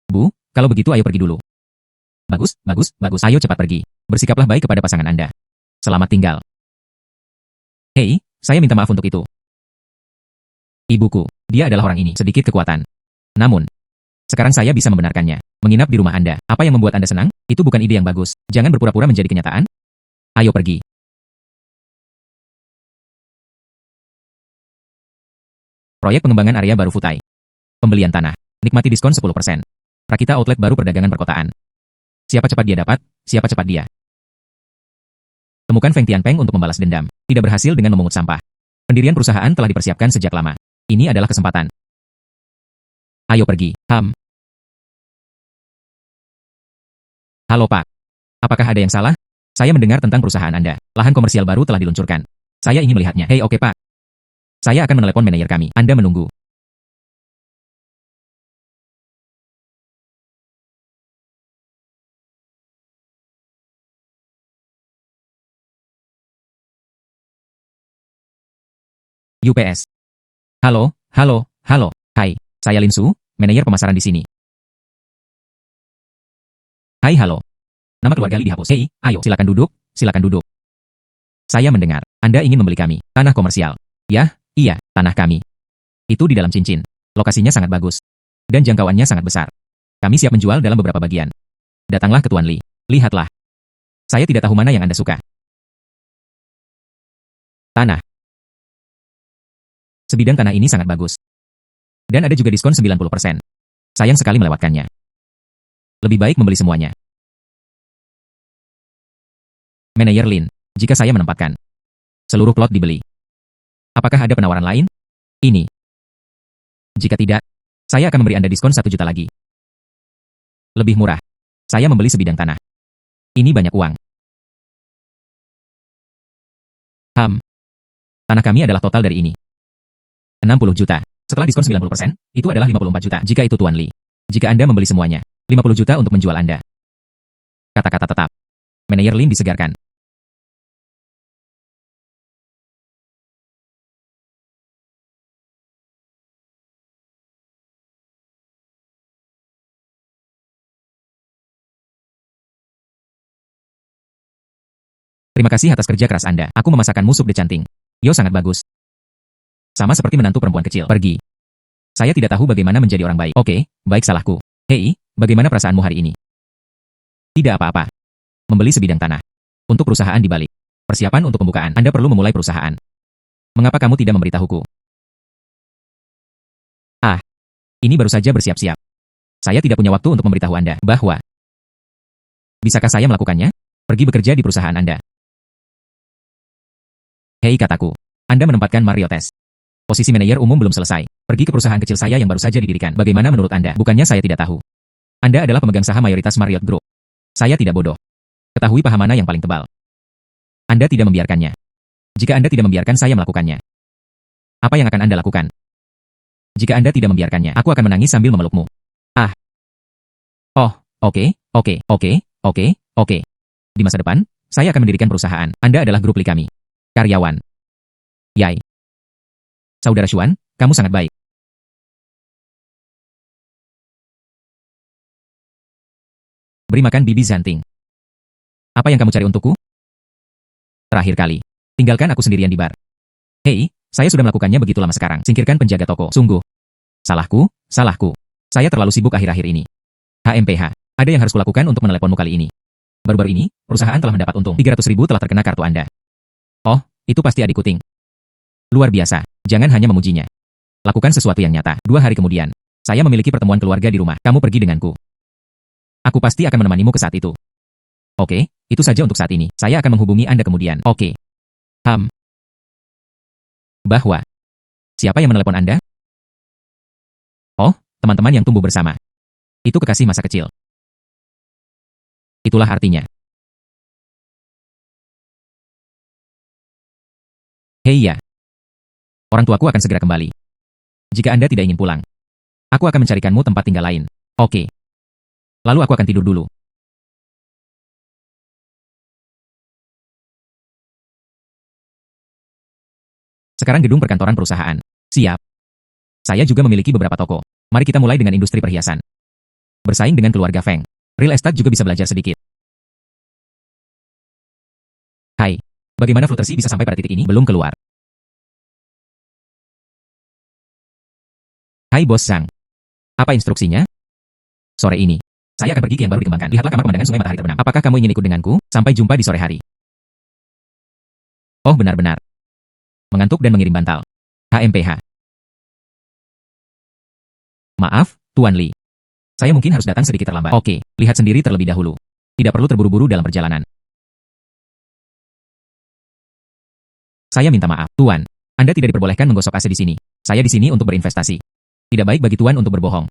Bu, kalau begitu ayo pergi dulu. Bagus. Ayo cepat pergi. Bersikaplah baik kepada pasangan Anda. Selamat tinggal. Hei, saya minta maaf untuk itu. Ibuku, dia adalah orang ini. Sedikit kekuatan. Namun, sekarang saya bisa membenarkannya. Menginap di rumah Anda. Apa yang membuat Anda senang? Itu bukan ide yang bagus. Jangan berpura-pura menjadi kenyataan. Ayo pergi. Proyek pengembangan area baru Futai. Pembelian tanah. Nikmati diskon 10%. Rakita Outlet baru perdagangan perkotaan. Siapa cepat dia dapat, siapa cepat dia. Temukan Feng Tianpeng untuk membalas dendam. Tidak berhasil dengan memungut sampah. Pendirian perusahaan telah dipersiapkan sejak lama. Ini adalah kesempatan. Ayo pergi. Halo Pak. Apakah ada yang salah? Saya mendengar tentang perusahaan Anda. Lahan komersial baru telah diluncurkan. Saya ingin melihatnya. Hei, oke Pak. Saya akan menelepon manajer kami. Anda menunggu. UPS. Halo. Hai, saya Lin Su, manajer pemasaran di sini. Hai, halo. Nama keluarga Li dihapus. Hei, ayo, silakan duduk. Saya mendengar, Anda ingin membeli kami, tanah komersial. Ya, iya, tanah kami. Itu di dalam cincin. Lokasinya sangat bagus. Dan jangkauannya sangat besar. Kami siap menjual dalam beberapa bagian. Datanglah ke Tuan Li. Lihatlah. Saya tidak tahu mana yang Anda suka. Tanah. Sebidang tanah ini sangat bagus. Dan ada juga diskon 90%. Sayang sekali melewatkannya. Lebih baik membeli semuanya. Manajer Lin, jika saya menempatkan seluruh plot dibeli, apakah ada penawaran lain? Ini. Jika tidak, saya akan memberi Anda diskon 1 juta lagi. Lebih murah. Saya membeli sebidang tanah. Ini banyak uang. Tanah kami adalah total dari ini. 60 juta. Setelah diskon 90%, itu adalah 54 juta. Jika itu Tuan Li. Jika Anda membeli semuanya, 50 juta untuk menjual Anda. Kata-kata tetap. Manajer Lin disegarkan. Terima kasih atas kerja keras Anda. Aku memasakkan sup decanting. Yo sangat bagus. Sama seperti menantu perempuan kecil. Pergi. Saya tidak tahu bagaimana menjadi orang baik. Oke, baik salahku. Hei, bagaimana perasaanmu hari ini? Tidak apa-apa. Membeli sebidang tanah. Untuk perusahaan di balik. Persiapan untuk pembukaan. Anda perlu memulai perusahaan. Mengapa kamu tidak memberitahuku? Ini baru saja bersiap-siap. Saya tidak punya waktu untuk memberitahu Anda bahwa bisakah saya melakukannya? Pergi bekerja di perusahaan Anda. Hei kataku. Anda menempatkan Marriott. Posisi manajer umum belum selesai. Pergi ke perusahaan kecil saya yang baru saja didirikan. Bagaimana menurut Anda? Bukannya saya tidak tahu. Anda adalah pemegang saham mayoritas Marriott Group. Saya tidak bodoh. Ketahui paham mana yang paling tebal. Anda tidak membiarkannya. Jika Anda tidak membiarkan saya melakukannya, apa yang akan Anda lakukan? Jika Anda tidak membiarkannya, aku akan menangis sambil memelukmu. Oh, oke. Di masa depan, saya akan mendirikan perusahaan. Anda adalah grup Li kami. Karyawan. Yai. Saudara Xuan, kamu sangat baik. Beri makan Bibi Zanting. Apa yang kamu cari untukku? Terakhir kali. Tinggalkan aku sendirian di bar. Hei, saya sudah melakukannya begitu lama sekarang. Singkirkan penjaga toko. Sungguh. Salahku, salahku. Saya terlalu sibuk akhir-akhir ini. HMPH, ada yang harus kulakukan untuk meneleponmu kali ini. Baru-baru ini, perusahaan telah mendapat untung. 300.000 telah terkena kartu Anda. Oh, itu pasti adikku Ting. Luar biasa, jangan hanya memujinya. Lakukan sesuatu yang nyata. 2 hari kemudian, saya memiliki pertemuan keluarga di rumah. Kamu pergi denganku. Aku pasti akan menemanimu ke saat itu. Oke, itu saja untuk saat ini. Saya akan menghubungi Anda kemudian. Oke. Bahwa. Siapa yang menelepon Anda? Oh, teman-teman yang tumbuh bersama. Itu kekasih masa kecil. Itulah artinya. Hei ya. Orang tuaku akan segera kembali. Jika Anda tidak ingin pulang, aku akan mencarikanmu tempat tinggal lain. Oke. Lalu aku akan tidur dulu. Sekarang gedung perkantoran perusahaan. Siap. Saya juga memiliki beberapa toko. Mari kita mulai dengan industri perhiasan. Bersaing dengan keluarga Feng. Real estate juga bisa belajar sedikit. Hai. Bagaimana Fluttershy bisa sampai pada titik ini? Belum keluar. Hai Bos Zhang. Apa instruksinya? Sore ini, saya akan pergi ke yang baru dikembangkan. Lihatlah kamar pemandangan sungai matahari terbenam. Apakah kamu ingin ikut denganku? Sampai jumpa di sore hari. Oh benar-benar. Mengantuk dan mengirim bantal. HMPH. Maaf, Tuan Li. Saya mungkin harus datang sedikit terlambat. Oke, lihat sendiri terlebih dahulu. Tidak perlu terburu-buru dalam perjalanan. Saya minta maaf, Tuan. Anda tidak diperbolehkan menggosok AC di sini. Saya di sini untuk berinvestasi. Tidak baik bagi Tuan untuk berbohong.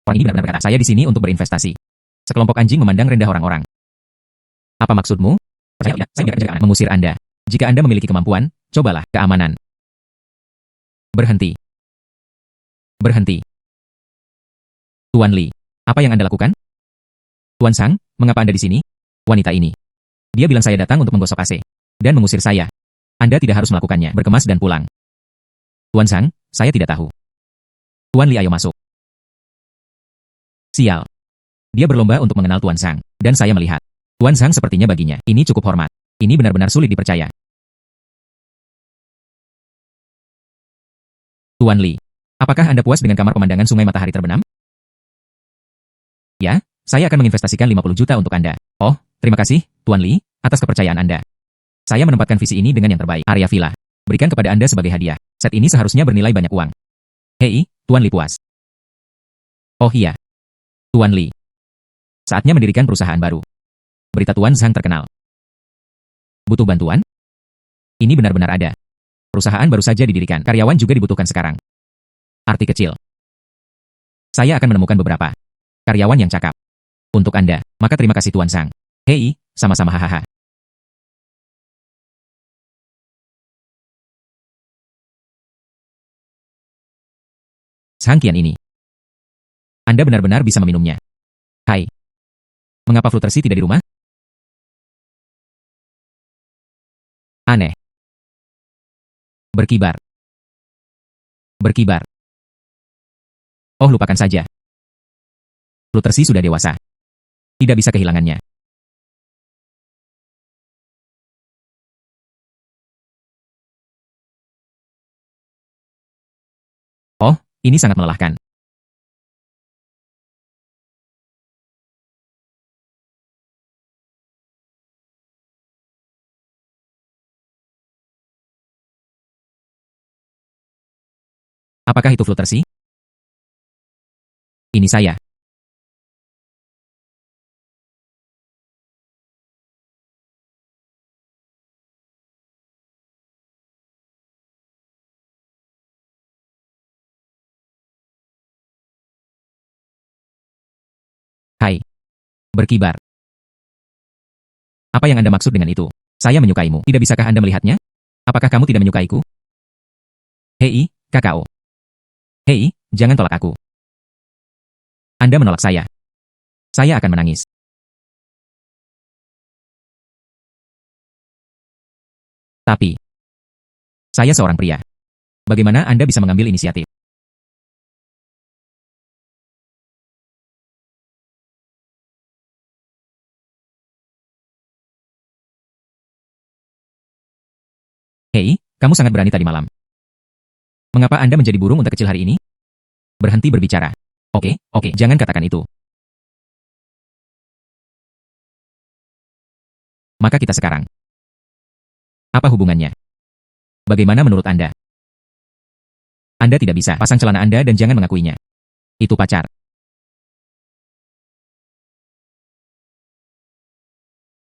Orang ini benar-benar berkata, saya di sini untuk berinvestasi. Sekelompok anjing memandang rendah orang-orang. Apa maksudmu? Percaya tidak, saya biarkan jaga mengusir Anda. Jika Anda memiliki kemampuan, cobalah keamanan. Berhenti. Berhenti. Tuan Li, apa yang Anda lakukan? Tuan Sang, mengapa Anda di sini? Wanita ini. Dia bilang saya datang untuk menggosok AC. Dan mengusir saya. Anda tidak harus melakukannya. Berkemas dan pulang. Tuan Sang, saya tidak tahu. Tuan Li ayo masuk. Sial. Dia berlomba untuk mengenal Tuan Sang. Dan saya melihat. Tuan Sang sepertinya baginya. Ini cukup hormat. Ini benar-benar sulit dipercaya. Tuan Li, apakah Anda puas dengan kamar pemandangan sungai matahari terbenam? Ya, saya akan menginvestasikan 50 juta untuk Anda. Oh, terima kasih, Tuan Li, atas kepercayaan Anda. Saya menempatkan visi ini dengan yang terbaik. Area villa. Berikan kepada Anda sebagai hadiah. Set ini seharusnya bernilai banyak uang. Hei, Tuan Li puas. Oh iya. Tuan Li. Saatnya mendirikan perusahaan baru. Berita Tuan Zhang terkenal. Butuh bantuan? Ini benar-benar ada. Perusahaan baru saja didirikan. Karyawan juga dibutuhkan sekarang. Arti kecil. Saya akan menemukan beberapa karyawan yang cakap. Untuk Anda, maka terima kasih Tuan Zhang. Hei, sama-sama hahaha. Sangkian ini. Anda benar-benar bisa meminumnya. Hai. Mengapa Fluttershy tidak di rumah? Aneh. Berkibar. Berkibar. Oh lupakan saja. Fluttershy sudah dewasa. Tidak bisa kehilangannya. Oh, ini sangat melelahkan. Apakah itu Fluttershy? Ini saya. Hai. Berkibar. Apa yang Anda maksud dengan itu? Saya menyukaimu. Tidak bisakah Anda melihatnya? Apakah kamu tidak menyukaiku? Hei, kakao. Hei, jangan tolak aku. Anda menolak saya. Saya akan menangis. Tapi, saya seorang pria. Bagaimana Anda bisa mengambil inisiatif? Hei, kamu sangat berani tadi malam. Mengapa Anda menjadi burung unta kecil hari ini? Berhenti berbicara. Oke, jangan katakan itu. Maka kita sekarang. Apa hubungannya? Bagaimana menurut Anda? Anda tidak bisa pasang celana Anda dan jangan mengakuinya. Itu pacar.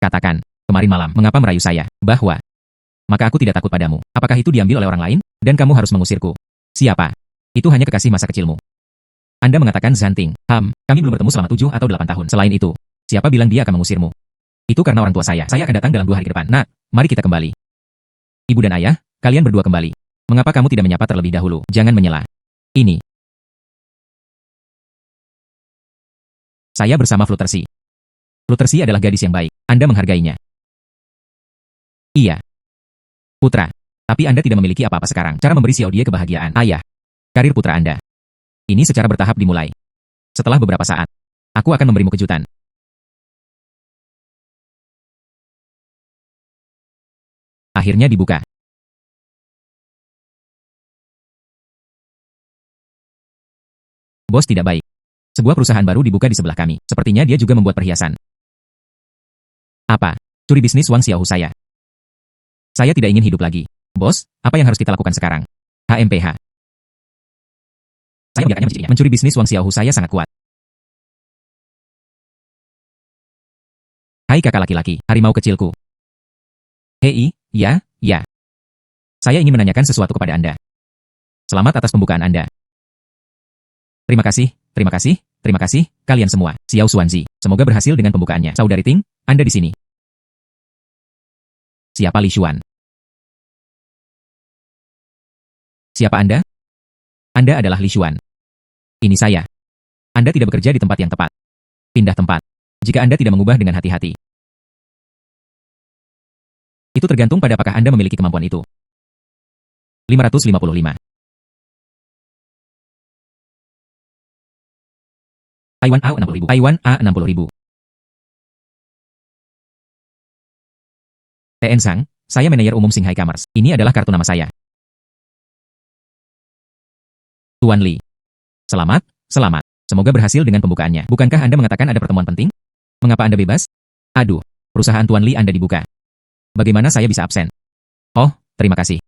Katakan, kemarin malam, mengapa merayu saya, bahwa maka aku tidak takut padamu. Apakah itu diambil oleh orang lain? Dan kamu harus mengusirku. Siapa? Itu hanya kekasih masa kecilmu. Anda mengatakan Zanting. Kami belum bertemu selama 7 atau 8 tahun. Selain itu, siapa bilang dia akan mengusirmu? Itu karena orang tua saya. Saya akan datang dalam 2 hari ke depan. Nak, mari kita kembali. Ibu dan ayah, kalian berdua kembali. Mengapa kamu tidak menyapa terlebih dahulu? Jangan menyela. Ini. Saya bersama Fluttershy. Fluttershy adalah gadis yang baik. Anda menghargainya. Iya. Putra. Tapi Anda tidak memiliki apa-apa sekarang. Cara memberi Xiao dia kebahagiaan. Ayah. Karir putra Anda. Ini secara bertahap dimulai. Setelah beberapa saat, aku akan memberimu kejutan. Akhirnya dibuka. Bos tidak baik. Sebuah perusahaan baru dibuka di sebelah kami. Sepertinya dia juga membuat perhiasan. Apa? Curi bisnis Wang Xiaohu saya. Saya tidak ingin hidup lagi. Bos, apa yang harus kita lakukan sekarang? HMPH. Saya membiarkannya mencicipinya. Mencuri bisnis Wang Xiaohu saya sangat kuat. Hai kakak laki-laki, harimau kecilku. Hei, ya. Saya ingin menanyakan sesuatu kepada Anda. Selamat atas pembukaan Anda. Terima kasih, kalian semua. Xiao Xuanzi, semoga berhasil dengan pembukaannya. Saudari Ting, Anda di sini. Siapa Li Xuan? Siapa Anda? Anda adalah Li Xuan. Ini saya. Anda tidak bekerja di tempat yang tepat. Pindah tempat. Jika Anda tidak mengubah dengan hati-hati. Itu tergantung pada apakah Anda memiliki kemampuan itu. 555. Taiwan A60.000. Taiwan A60.000. TN Sang, saya manajer umum Shanghai Commerce. Ini adalah kartu nama saya. Tuan Li. Selamat. Semoga berhasil dengan pembukaannya. Bukankah Anda mengatakan ada pertemuan penting? Mengapa Anda bebas? Aduh, perusahaan Tuan Li Anda dibuka. Bagaimana saya bisa absen? Oh, terima kasih.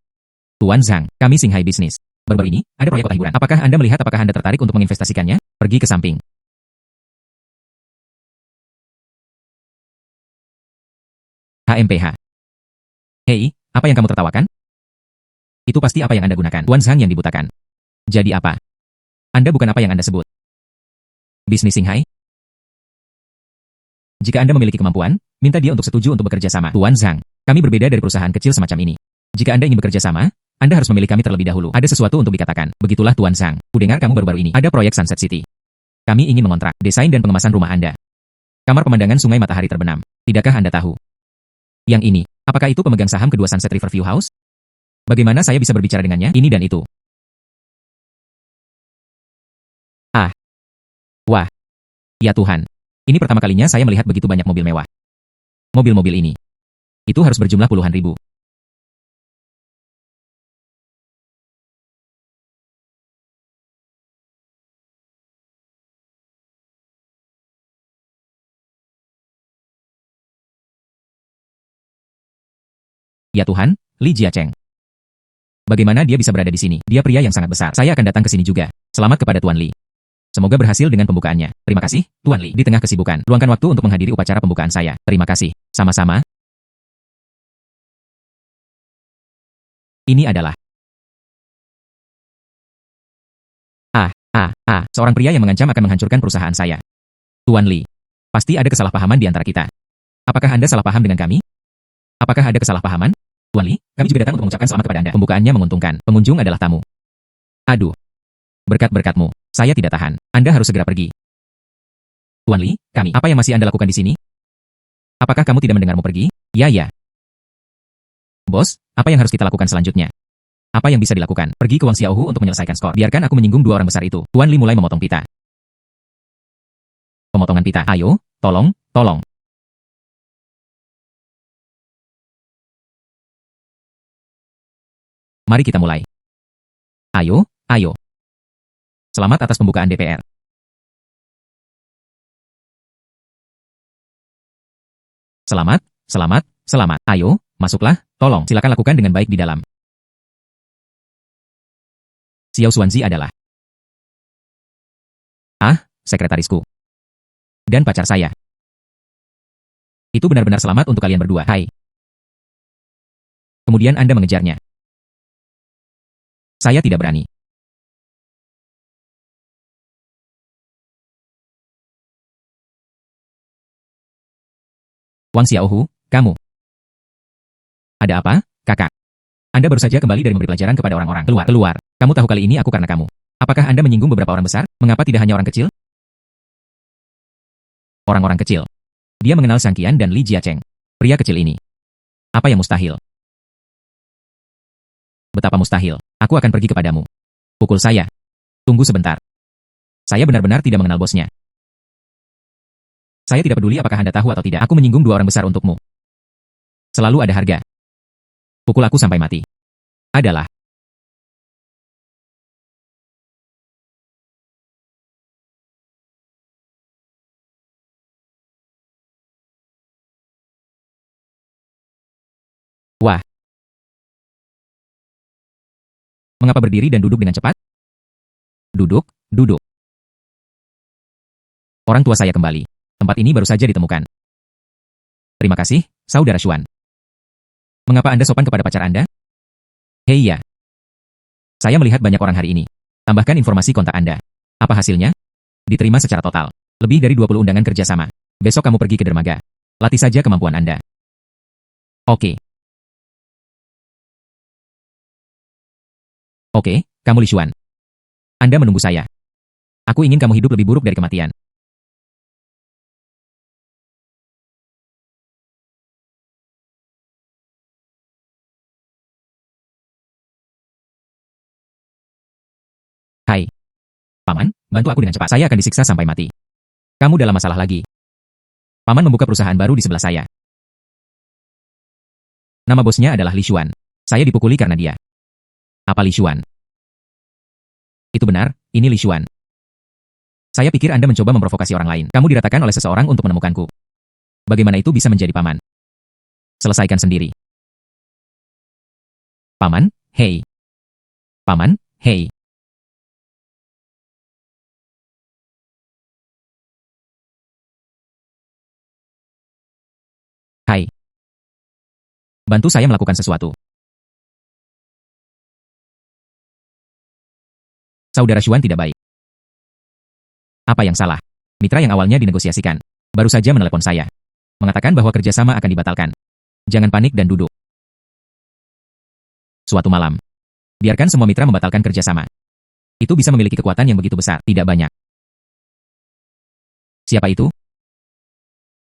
Tuan Zhang, kami Shanghai Business. Baru-baru ini, ada proyek kota hiburan. Apakah Anda melihat apakah Anda tertarik untuk menginvestasikannya? Pergi ke samping. HMPH. Hei, apa yang kamu tertawakan? Itu pasti apa yang Anda gunakan. Tuan Zhang yang dibutakan. Jadi apa? Anda bukan apa yang Anda sebut. Bisnis Shanghai? Jika Anda memiliki kemampuan, minta dia untuk setuju untuk bekerja sama. Tuan Zhang, kami berbeda dari perusahaan kecil semacam ini. Jika Anda ingin bekerja sama, Anda harus memilih kami terlebih dahulu. Ada sesuatu untuk dikatakan. Begitulah Tuan Zhang. Kudengar kamu baru-baru ini. Ada proyek Sunset City. Kami ingin mengontrak desain dan pengemasan rumah Anda. Kamar pemandangan sungai matahari terbenam. Tidakkah Anda tahu? Yang ini, apakah itu pemegang saham kedua Sunset Riverview House? Bagaimana saya bisa berbicara dengannya? Ini dan itu. Ah. Wah. Ya Tuhan. Ini pertama kalinya saya melihat begitu banyak mobil mewah. Mobil-mobil ini. Itu harus berjumlah puluhan ribu. Ya Tuhan, Li Jiacheng. Bagaimana dia bisa berada di sini? Dia pria yang sangat besar. Saya akan datang ke sini juga. Selamat kepada Tuan Li. Semoga berhasil dengan pembukaannya. Terima kasih, Tuan Li. Di tengah kesibukan, luangkan waktu untuk menghadiri upacara pembukaan saya. Terima kasih. Sama-sama. Ini adalah seorang pria yang mengancam akan menghancurkan perusahaan saya. Tuan Li. Pasti ada kesalahpahaman di antara kita. Apakah Anda salah paham dengan kami? Apakah ada kesalahpahaman? Tuan Li, kami juga datang untuk mengucapkan selamat kepada Anda. Pembukaannya menguntungkan. Pengunjung adalah tamu. Aduh. Berkat-berkatmu, saya tidak tahan. Anda harus segera pergi. Tuan Li, kami. Apa yang masih Anda lakukan di sini? Apakah kamu tidak mendengarmu pergi? Ya. Bos, apa yang harus kita lakukan selanjutnya? Apa yang bisa dilakukan? Pergi ke Wang Xiaohu untuk menyelesaikan skor. Biarkan aku menyinggung dua orang besar itu. Tuan Li mulai memotong pita. Pemotongan pita. Ayo, tolong. Mari kita mulai. Ayo. Selamat atas pembukaan DPR. Selamat, selamat, selamat. Ayo, masuklah, tolong. Silakan lakukan dengan baik di dalam. Xiao Xuanzi adalah sekretarisku. Dan pacar saya. Itu benar-benar selamat untuk kalian berdua. Hai. Kemudian Anda mengejarnya. Saya tidak berani. Wang Xiaohu, kamu. Ada apa, kakak? Anda baru saja kembali dari memberi pelajaran kepada orang-orang. Keluar, keluar. Kamu tahu kali ini aku karena kamu. Apakah Anda menyinggung beberapa orang besar? Mengapa tidak hanya orang kecil? Orang-orang kecil. Dia mengenal Sang Qian dan Li Jiacheng. Pria kecil ini. Apa yang mustahil? Betapa mustahil. Aku akan pergi kepadamu. Pukul saya. Tunggu sebentar. Saya benar-benar tidak mengenal bosnya. Saya tidak peduli apakah Anda tahu atau tidak. Aku menyinggung dua orang besar untukmu. Selalu ada harga. Pukul aku sampai mati. Adalah. Wah. Mengapa berdiri dan duduk dengan cepat? Duduk, duduk. Orang tua saya kembali. Tempat ini baru saja ditemukan. Terima kasih, Saudara Xuan. Mengapa Anda sopan kepada pacar Anda? Hei ya. Saya melihat banyak orang hari ini. Tambahkan informasi kontak Anda. Apa hasilnya? Diterima secara total. Lebih dari 20 undangan kerjasama. Besok kamu pergi ke dermaga. Latih saja kemampuan Anda. Oke. Oke, kamu Li Xuan. Anda menunggu saya. Aku ingin kamu hidup lebih buruk dari kematian. Hai. Paman, bantu aku dengan cepat. Saya akan disiksa sampai mati. Kamu dalam masalah lagi. Paman membuka perusahaan baru di sebelah saya. Nama bosnya adalah Li Xuan. Saya dipukuli karena dia. Apa Li Xuan? Itu benar, ini Li Xuan. Saya pikir Anda mencoba memprovokasi orang lain. Kamu diratakan oleh seseorang untuk menemukanku. Bagaimana itu bisa menjadi paman? Selesaikan sendiri. Paman, hei. Paman, hei. Hai. Bantu saya melakukan sesuatu. Saudara Xuan tidak baik. Apa yang salah? Mitra yang awalnya dinegosiasikan. Baru saja menelepon saya. Mengatakan bahwa kerjasama akan dibatalkan. Jangan panik dan duduk. Suatu malam. Biarkan semua mitra membatalkan kerjasama. Itu bisa memiliki kekuatan yang begitu besar. Tidak banyak. Siapa itu?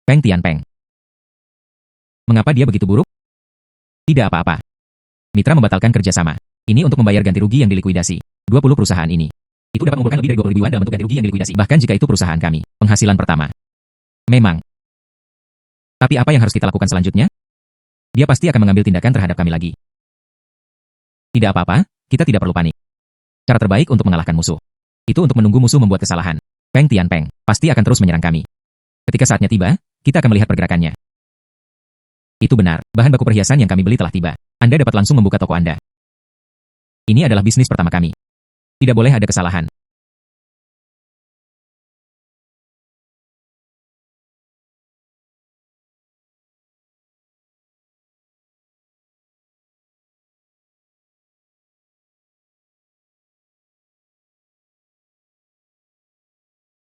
Peng Tianpeng. Mengapa dia begitu buruk? Tidak apa-apa. Mitra membatalkan kerjasama. Ini untuk membayar ganti rugi yang dilikuidasi. 20 perusahaan ini. Itu dapat mengumpulkan lebih dari 20 ribuan dalam bentuk ganti rugi yang dilikuidasi. Bahkan jika itu perusahaan kami. Penghasilan pertama. Memang. Tapi apa yang harus kita lakukan selanjutnya? Dia pasti akan mengambil tindakan terhadap kami lagi. Tidak apa-apa, kita tidak perlu panik. Cara terbaik untuk mengalahkan musuh. Itu untuk menunggu musuh membuat kesalahan. Peng Tianpeng pasti akan terus menyerang kami. Ketika saatnya tiba, kita akan melihat pergerakannya. Itu benar, bahan baku perhiasan yang kami beli telah tiba. Anda dapat langsung membuka toko Anda. Ini adalah bisnis pertama kami. Tidak boleh ada kesalahan.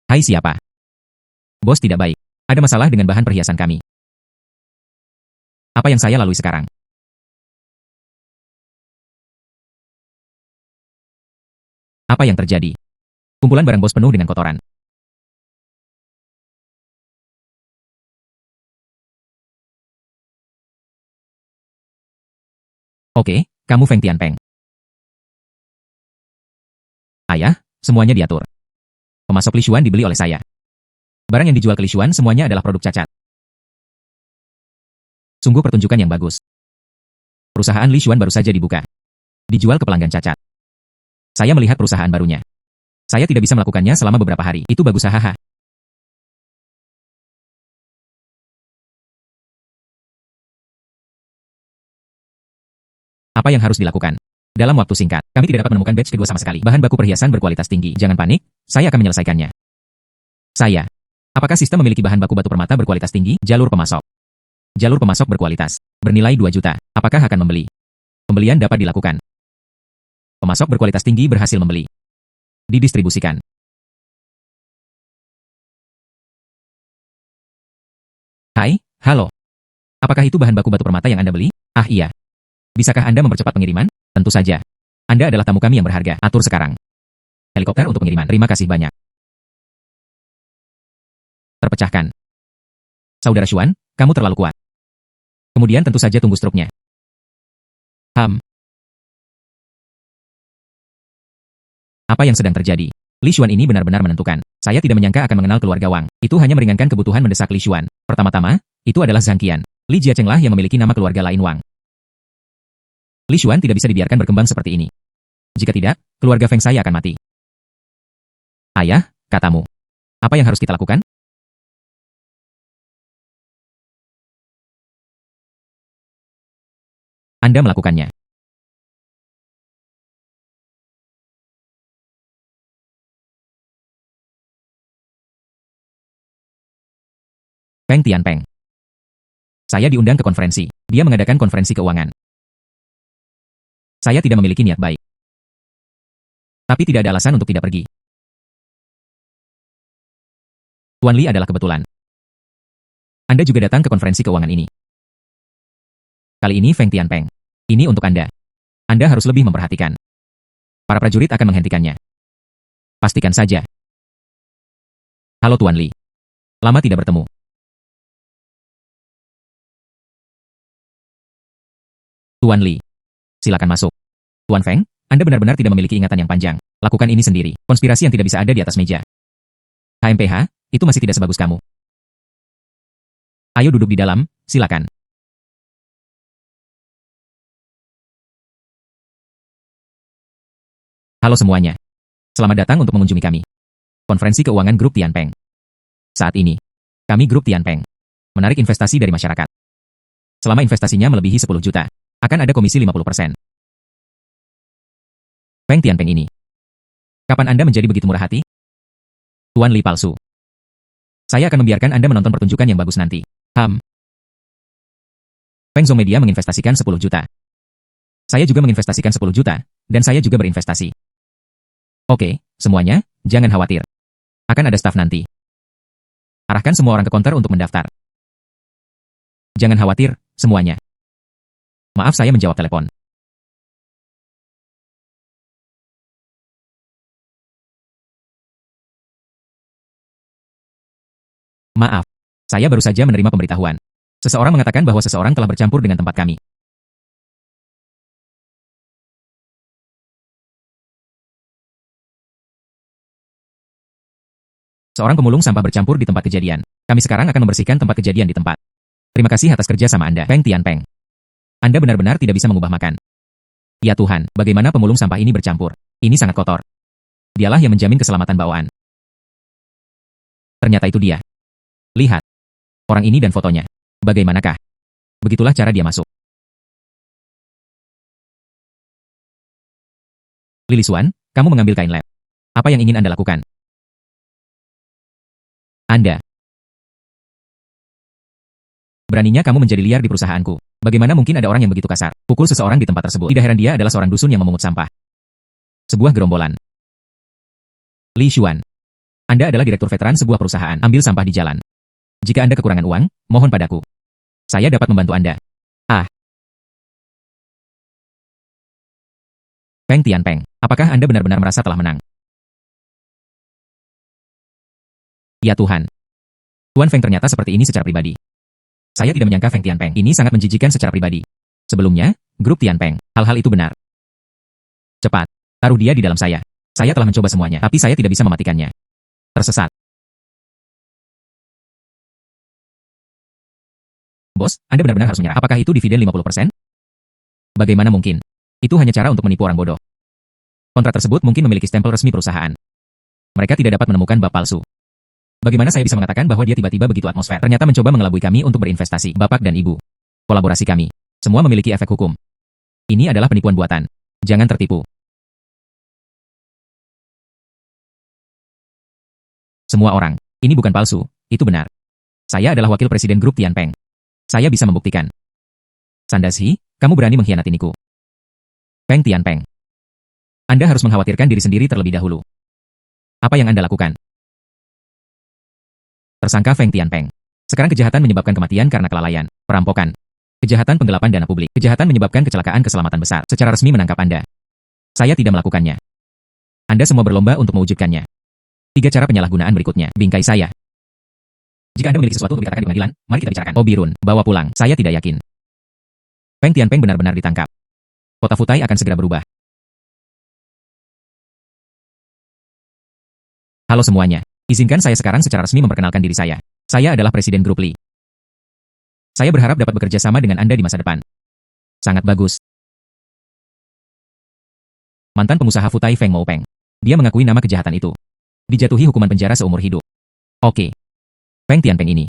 Hai siapa? Bos tidak baik. Ada masalah dengan bahan perhiasan kami. Apa yang saya lalui sekarang? Apa yang terjadi? Kumpulan barang bos penuh dengan kotoran. Oke, kamu Feng Tianpeng. Ayah, semuanya diatur. Pemasok Li Xuan dibeli oleh saya. Barang yang dijual ke Li Xuan semuanya adalah produk cacat. Sungguh pertunjukan yang bagus. Perusahaan Li Xuan baru saja dibuka. Dijual ke pelanggan cacat. Saya melihat perusahaan barunya. Saya tidak bisa melakukannya selama beberapa hari. Itu bagus hahaha. Apa yang harus dilakukan? Dalam waktu singkat, kami tidak dapat menemukan batch kedua sama sekali. Bahan baku perhiasan berkualitas tinggi. Jangan panik, saya akan menyelesaikannya. Saya. Apakah sistem memiliki bahan baku batu permata berkualitas tinggi? Jalur pemasok. Jalur pemasok berkualitas. Bernilai 2 juta. Apakah akan membeli? Pembelian dapat dilakukan. Pemasok berkualitas tinggi berhasil membeli. Didistribusikan. Hai, halo. Apakah itu bahan baku batu permata yang Anda beli? Ah iya. Bisakah Anda mempercepat pengiriman? Tentu saja. Anda adalah tamu kami yang berharga. Atur sekarang. Helikopter untuk pengiriman. Terima kasih banyak. Terpecahkan. Saudara Xuan, kamu terlalu kuat. Kemudian tentu saja tunggu struknya. Apa yang sedang terjadi? Li Xuan ini benar-benar menentukan. Saya tidak menyangka akan mengenal keluarga Wang. Itu hanya meringankan kebutuhan mendesak Li Xuan. Pertama-tama, itu adalah Zhang Qian. Li Jiacheng lah yang memiliki nama keluarga lain Wang. Li Xuan tidak bisa dibiarkan berkembang seperti ini. Jika tidak, keluarga Feng saya akan mati. Ayah, katamu. Apa yang harus kita lakukan? Anda melakukannya. Peng Tianpeng. Saya diundang ke konferensi. Dia mengadakan konferensi keuangan. Saya tidak memiliki niat baik. Tapi tidak ada alasan untuk tidak pergi. Tuan Li adalah kebetulan. Anda juga datang ke konferensi keuangan ini. Kali ini Feng Tianpeng. Ini untuk Anda. Anda harus lebih memperhatikan. Para prajurit akan menghentikannya. Pastikan saja. Halo Tuan Li. Lama tidak bertemu. Tuan Li. Silakan masuk. Tuan Feng, Anda benar-benar tidak memiliki ingatan yang panjang. Lakukan ini sendiri. Konspirasi yang tidak bisa ada di atas meja. HMPH, itu masih tidak sebagus kamu. Ayo duduk di dalam, silakan. Halo semuanya. Selamat datang untuk mengunjungi kami. Konferensi Keuangan Grup Tianpeng. Saat ini, kami Grup Tianpeng menarik investasi dari masyarakat. Selama investasinya melebihi 10 juta, akan ada komisi 50%. Feng Tianpeng ini. Kapan Anda menjadi begitu murah hati? Tuan Li palsu. Saya akan membiarkan Anda menonton pertunjukan yang bagus nanti. Feng Zhong Media menginvestasikan 10 juta. Saya juga menginvestasikan 10 juta, dan saya juga berinvestasi. Oke, semuanya, jangan khawatir. Akan ada staf nanti. Arahkan semua orang ke konter untuk mendaftar. Jangan khawatir, semuanya. Maaf saya menjawab telepon. Maaf, saya baru saja menerima pemberitahuan. Seseorang mengatakan bahwa seseorang telah bercampur dengan tempat kami. Seorang pemulung sampah bercampur di tempat kejadian. Kami sekarang akan membersihkan tempat kejadian di tempat. Terima kasih atas kerja sama Anda, Peng Tianpeng. Anda benar-benar tidak bisa mengubah makan. Ya Tuhan, bagaimana pemulung sampah ini bercampur? Ini sangat kotor. Dialah yang menjamin keselamatan bawaan. Ternyata itu dia. Lihat. Orang ini dan fotonya. Bagaimanakah? Begitulah cara dia masuk. Lili Xuan, kamu mengambil kain lab. Apa yang ingin Anda lakukan? Anda. Beraninya kamu menjadi liar di perusahaanku. Bagaimana mungkin ada orang yang begitu kasar? Pukul seseorang di tempat tersebut. Tidak heran dia adalah seorang dusun yang memungut sampah. Sebuah gerombolan. Li Xuan. Anda adalah direktur veteran sebuah perusahaan. Ambil sampah di jalan. Jika Anda kekurangan uang, mohon padaku. Saya dapat membantu Anda. Peng Tianpeng, apakah Anda benar-benar merasa telah menang? Ya Tuhan. Tuan Feng ternyata seperti ini secara pribadi. Saya tidak menyangka Feng Tianpeng ini sangat menjijikan secara pribadi. Sebelumnya, grup Tianpeng, hal-hal itu benar. Cepat, taruh dia di dalam saya. Saya telah mencoba semuanya, tapi saya tidak bisa mematikannya. Tersesat. Bos, Anda benar-benar harus menyerah. Apakah itu dividen 50%? Bagaimana mungkin? Itu hanya cara untuk menipu orang bodoh. Kontrak tersebut mungkin memiliki stempel resmi perusahaan. Mereka tidak dapat menemukan bab palsu. Bagaimana saya bisa mengatakan bahwa dia tiba-tiba begitu atmosfer? Ternyata mencoba mengelabui kami untuk berinvestasi. Bapak dan Ibu. Kolaborasi kami. Semua memiliki efek hukum. Ini adalah penipuan buatan. Jangan tertipu. Semua orang. Ini bukan palsu. Itu benar. Saya adalah wakil presiden grup Tianpeng. Saya bisa membuktikan. Sandashi, kamu berani mengkhianatiniku. Peng Tianpeng. Anda harus mengkhawatirkan diri sendiri terlebih dahulu. Apa yang Anda lakukan? Tersangka Feng Tianpeng. Sekarang kejahatan menyebabkan kematian karena kelalaian, perampokan, kejahatan penggelapan dana publik, kejahatan menyebabkan kecelakaan keselamatan besar. Secara resmi menangkap Anda. Saya tidak melakukannya. Anda semua berlomba untuk mewujudkannya. 3 cara penyalahgunaan berikutnya. Bingkai saya. Jika Anda memiliki sesuatu untuk dikatakan di pengadilan, mari kita bicarakan. Oh Birun, bawa pulang. Saya tidak yakin. Peng Tianpeng benar-benar ditangkap. Kota Futai akan segera berubah. Halo semuanya. Izinkan saya sekarang secara resmi memperkenalkan diri saya. Saya adalah Presiden Grup Li. Saya berharap dapat bekerja sama dengan Anda di masa depan. Sangat bagus. Mantan pengusaha Futai Feng Moupeng. Dia mengakui nama kejahatan itu. Dijatuhi hukuman penjara seumur hidup. Oke. Peng Tianpeng ini.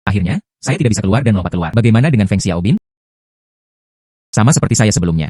Akhirnya, saya tidak bisa keluar dan lompat keluar. Bagaimana dengan Feng Xiaobin? Sama seperti saya sebelumnya.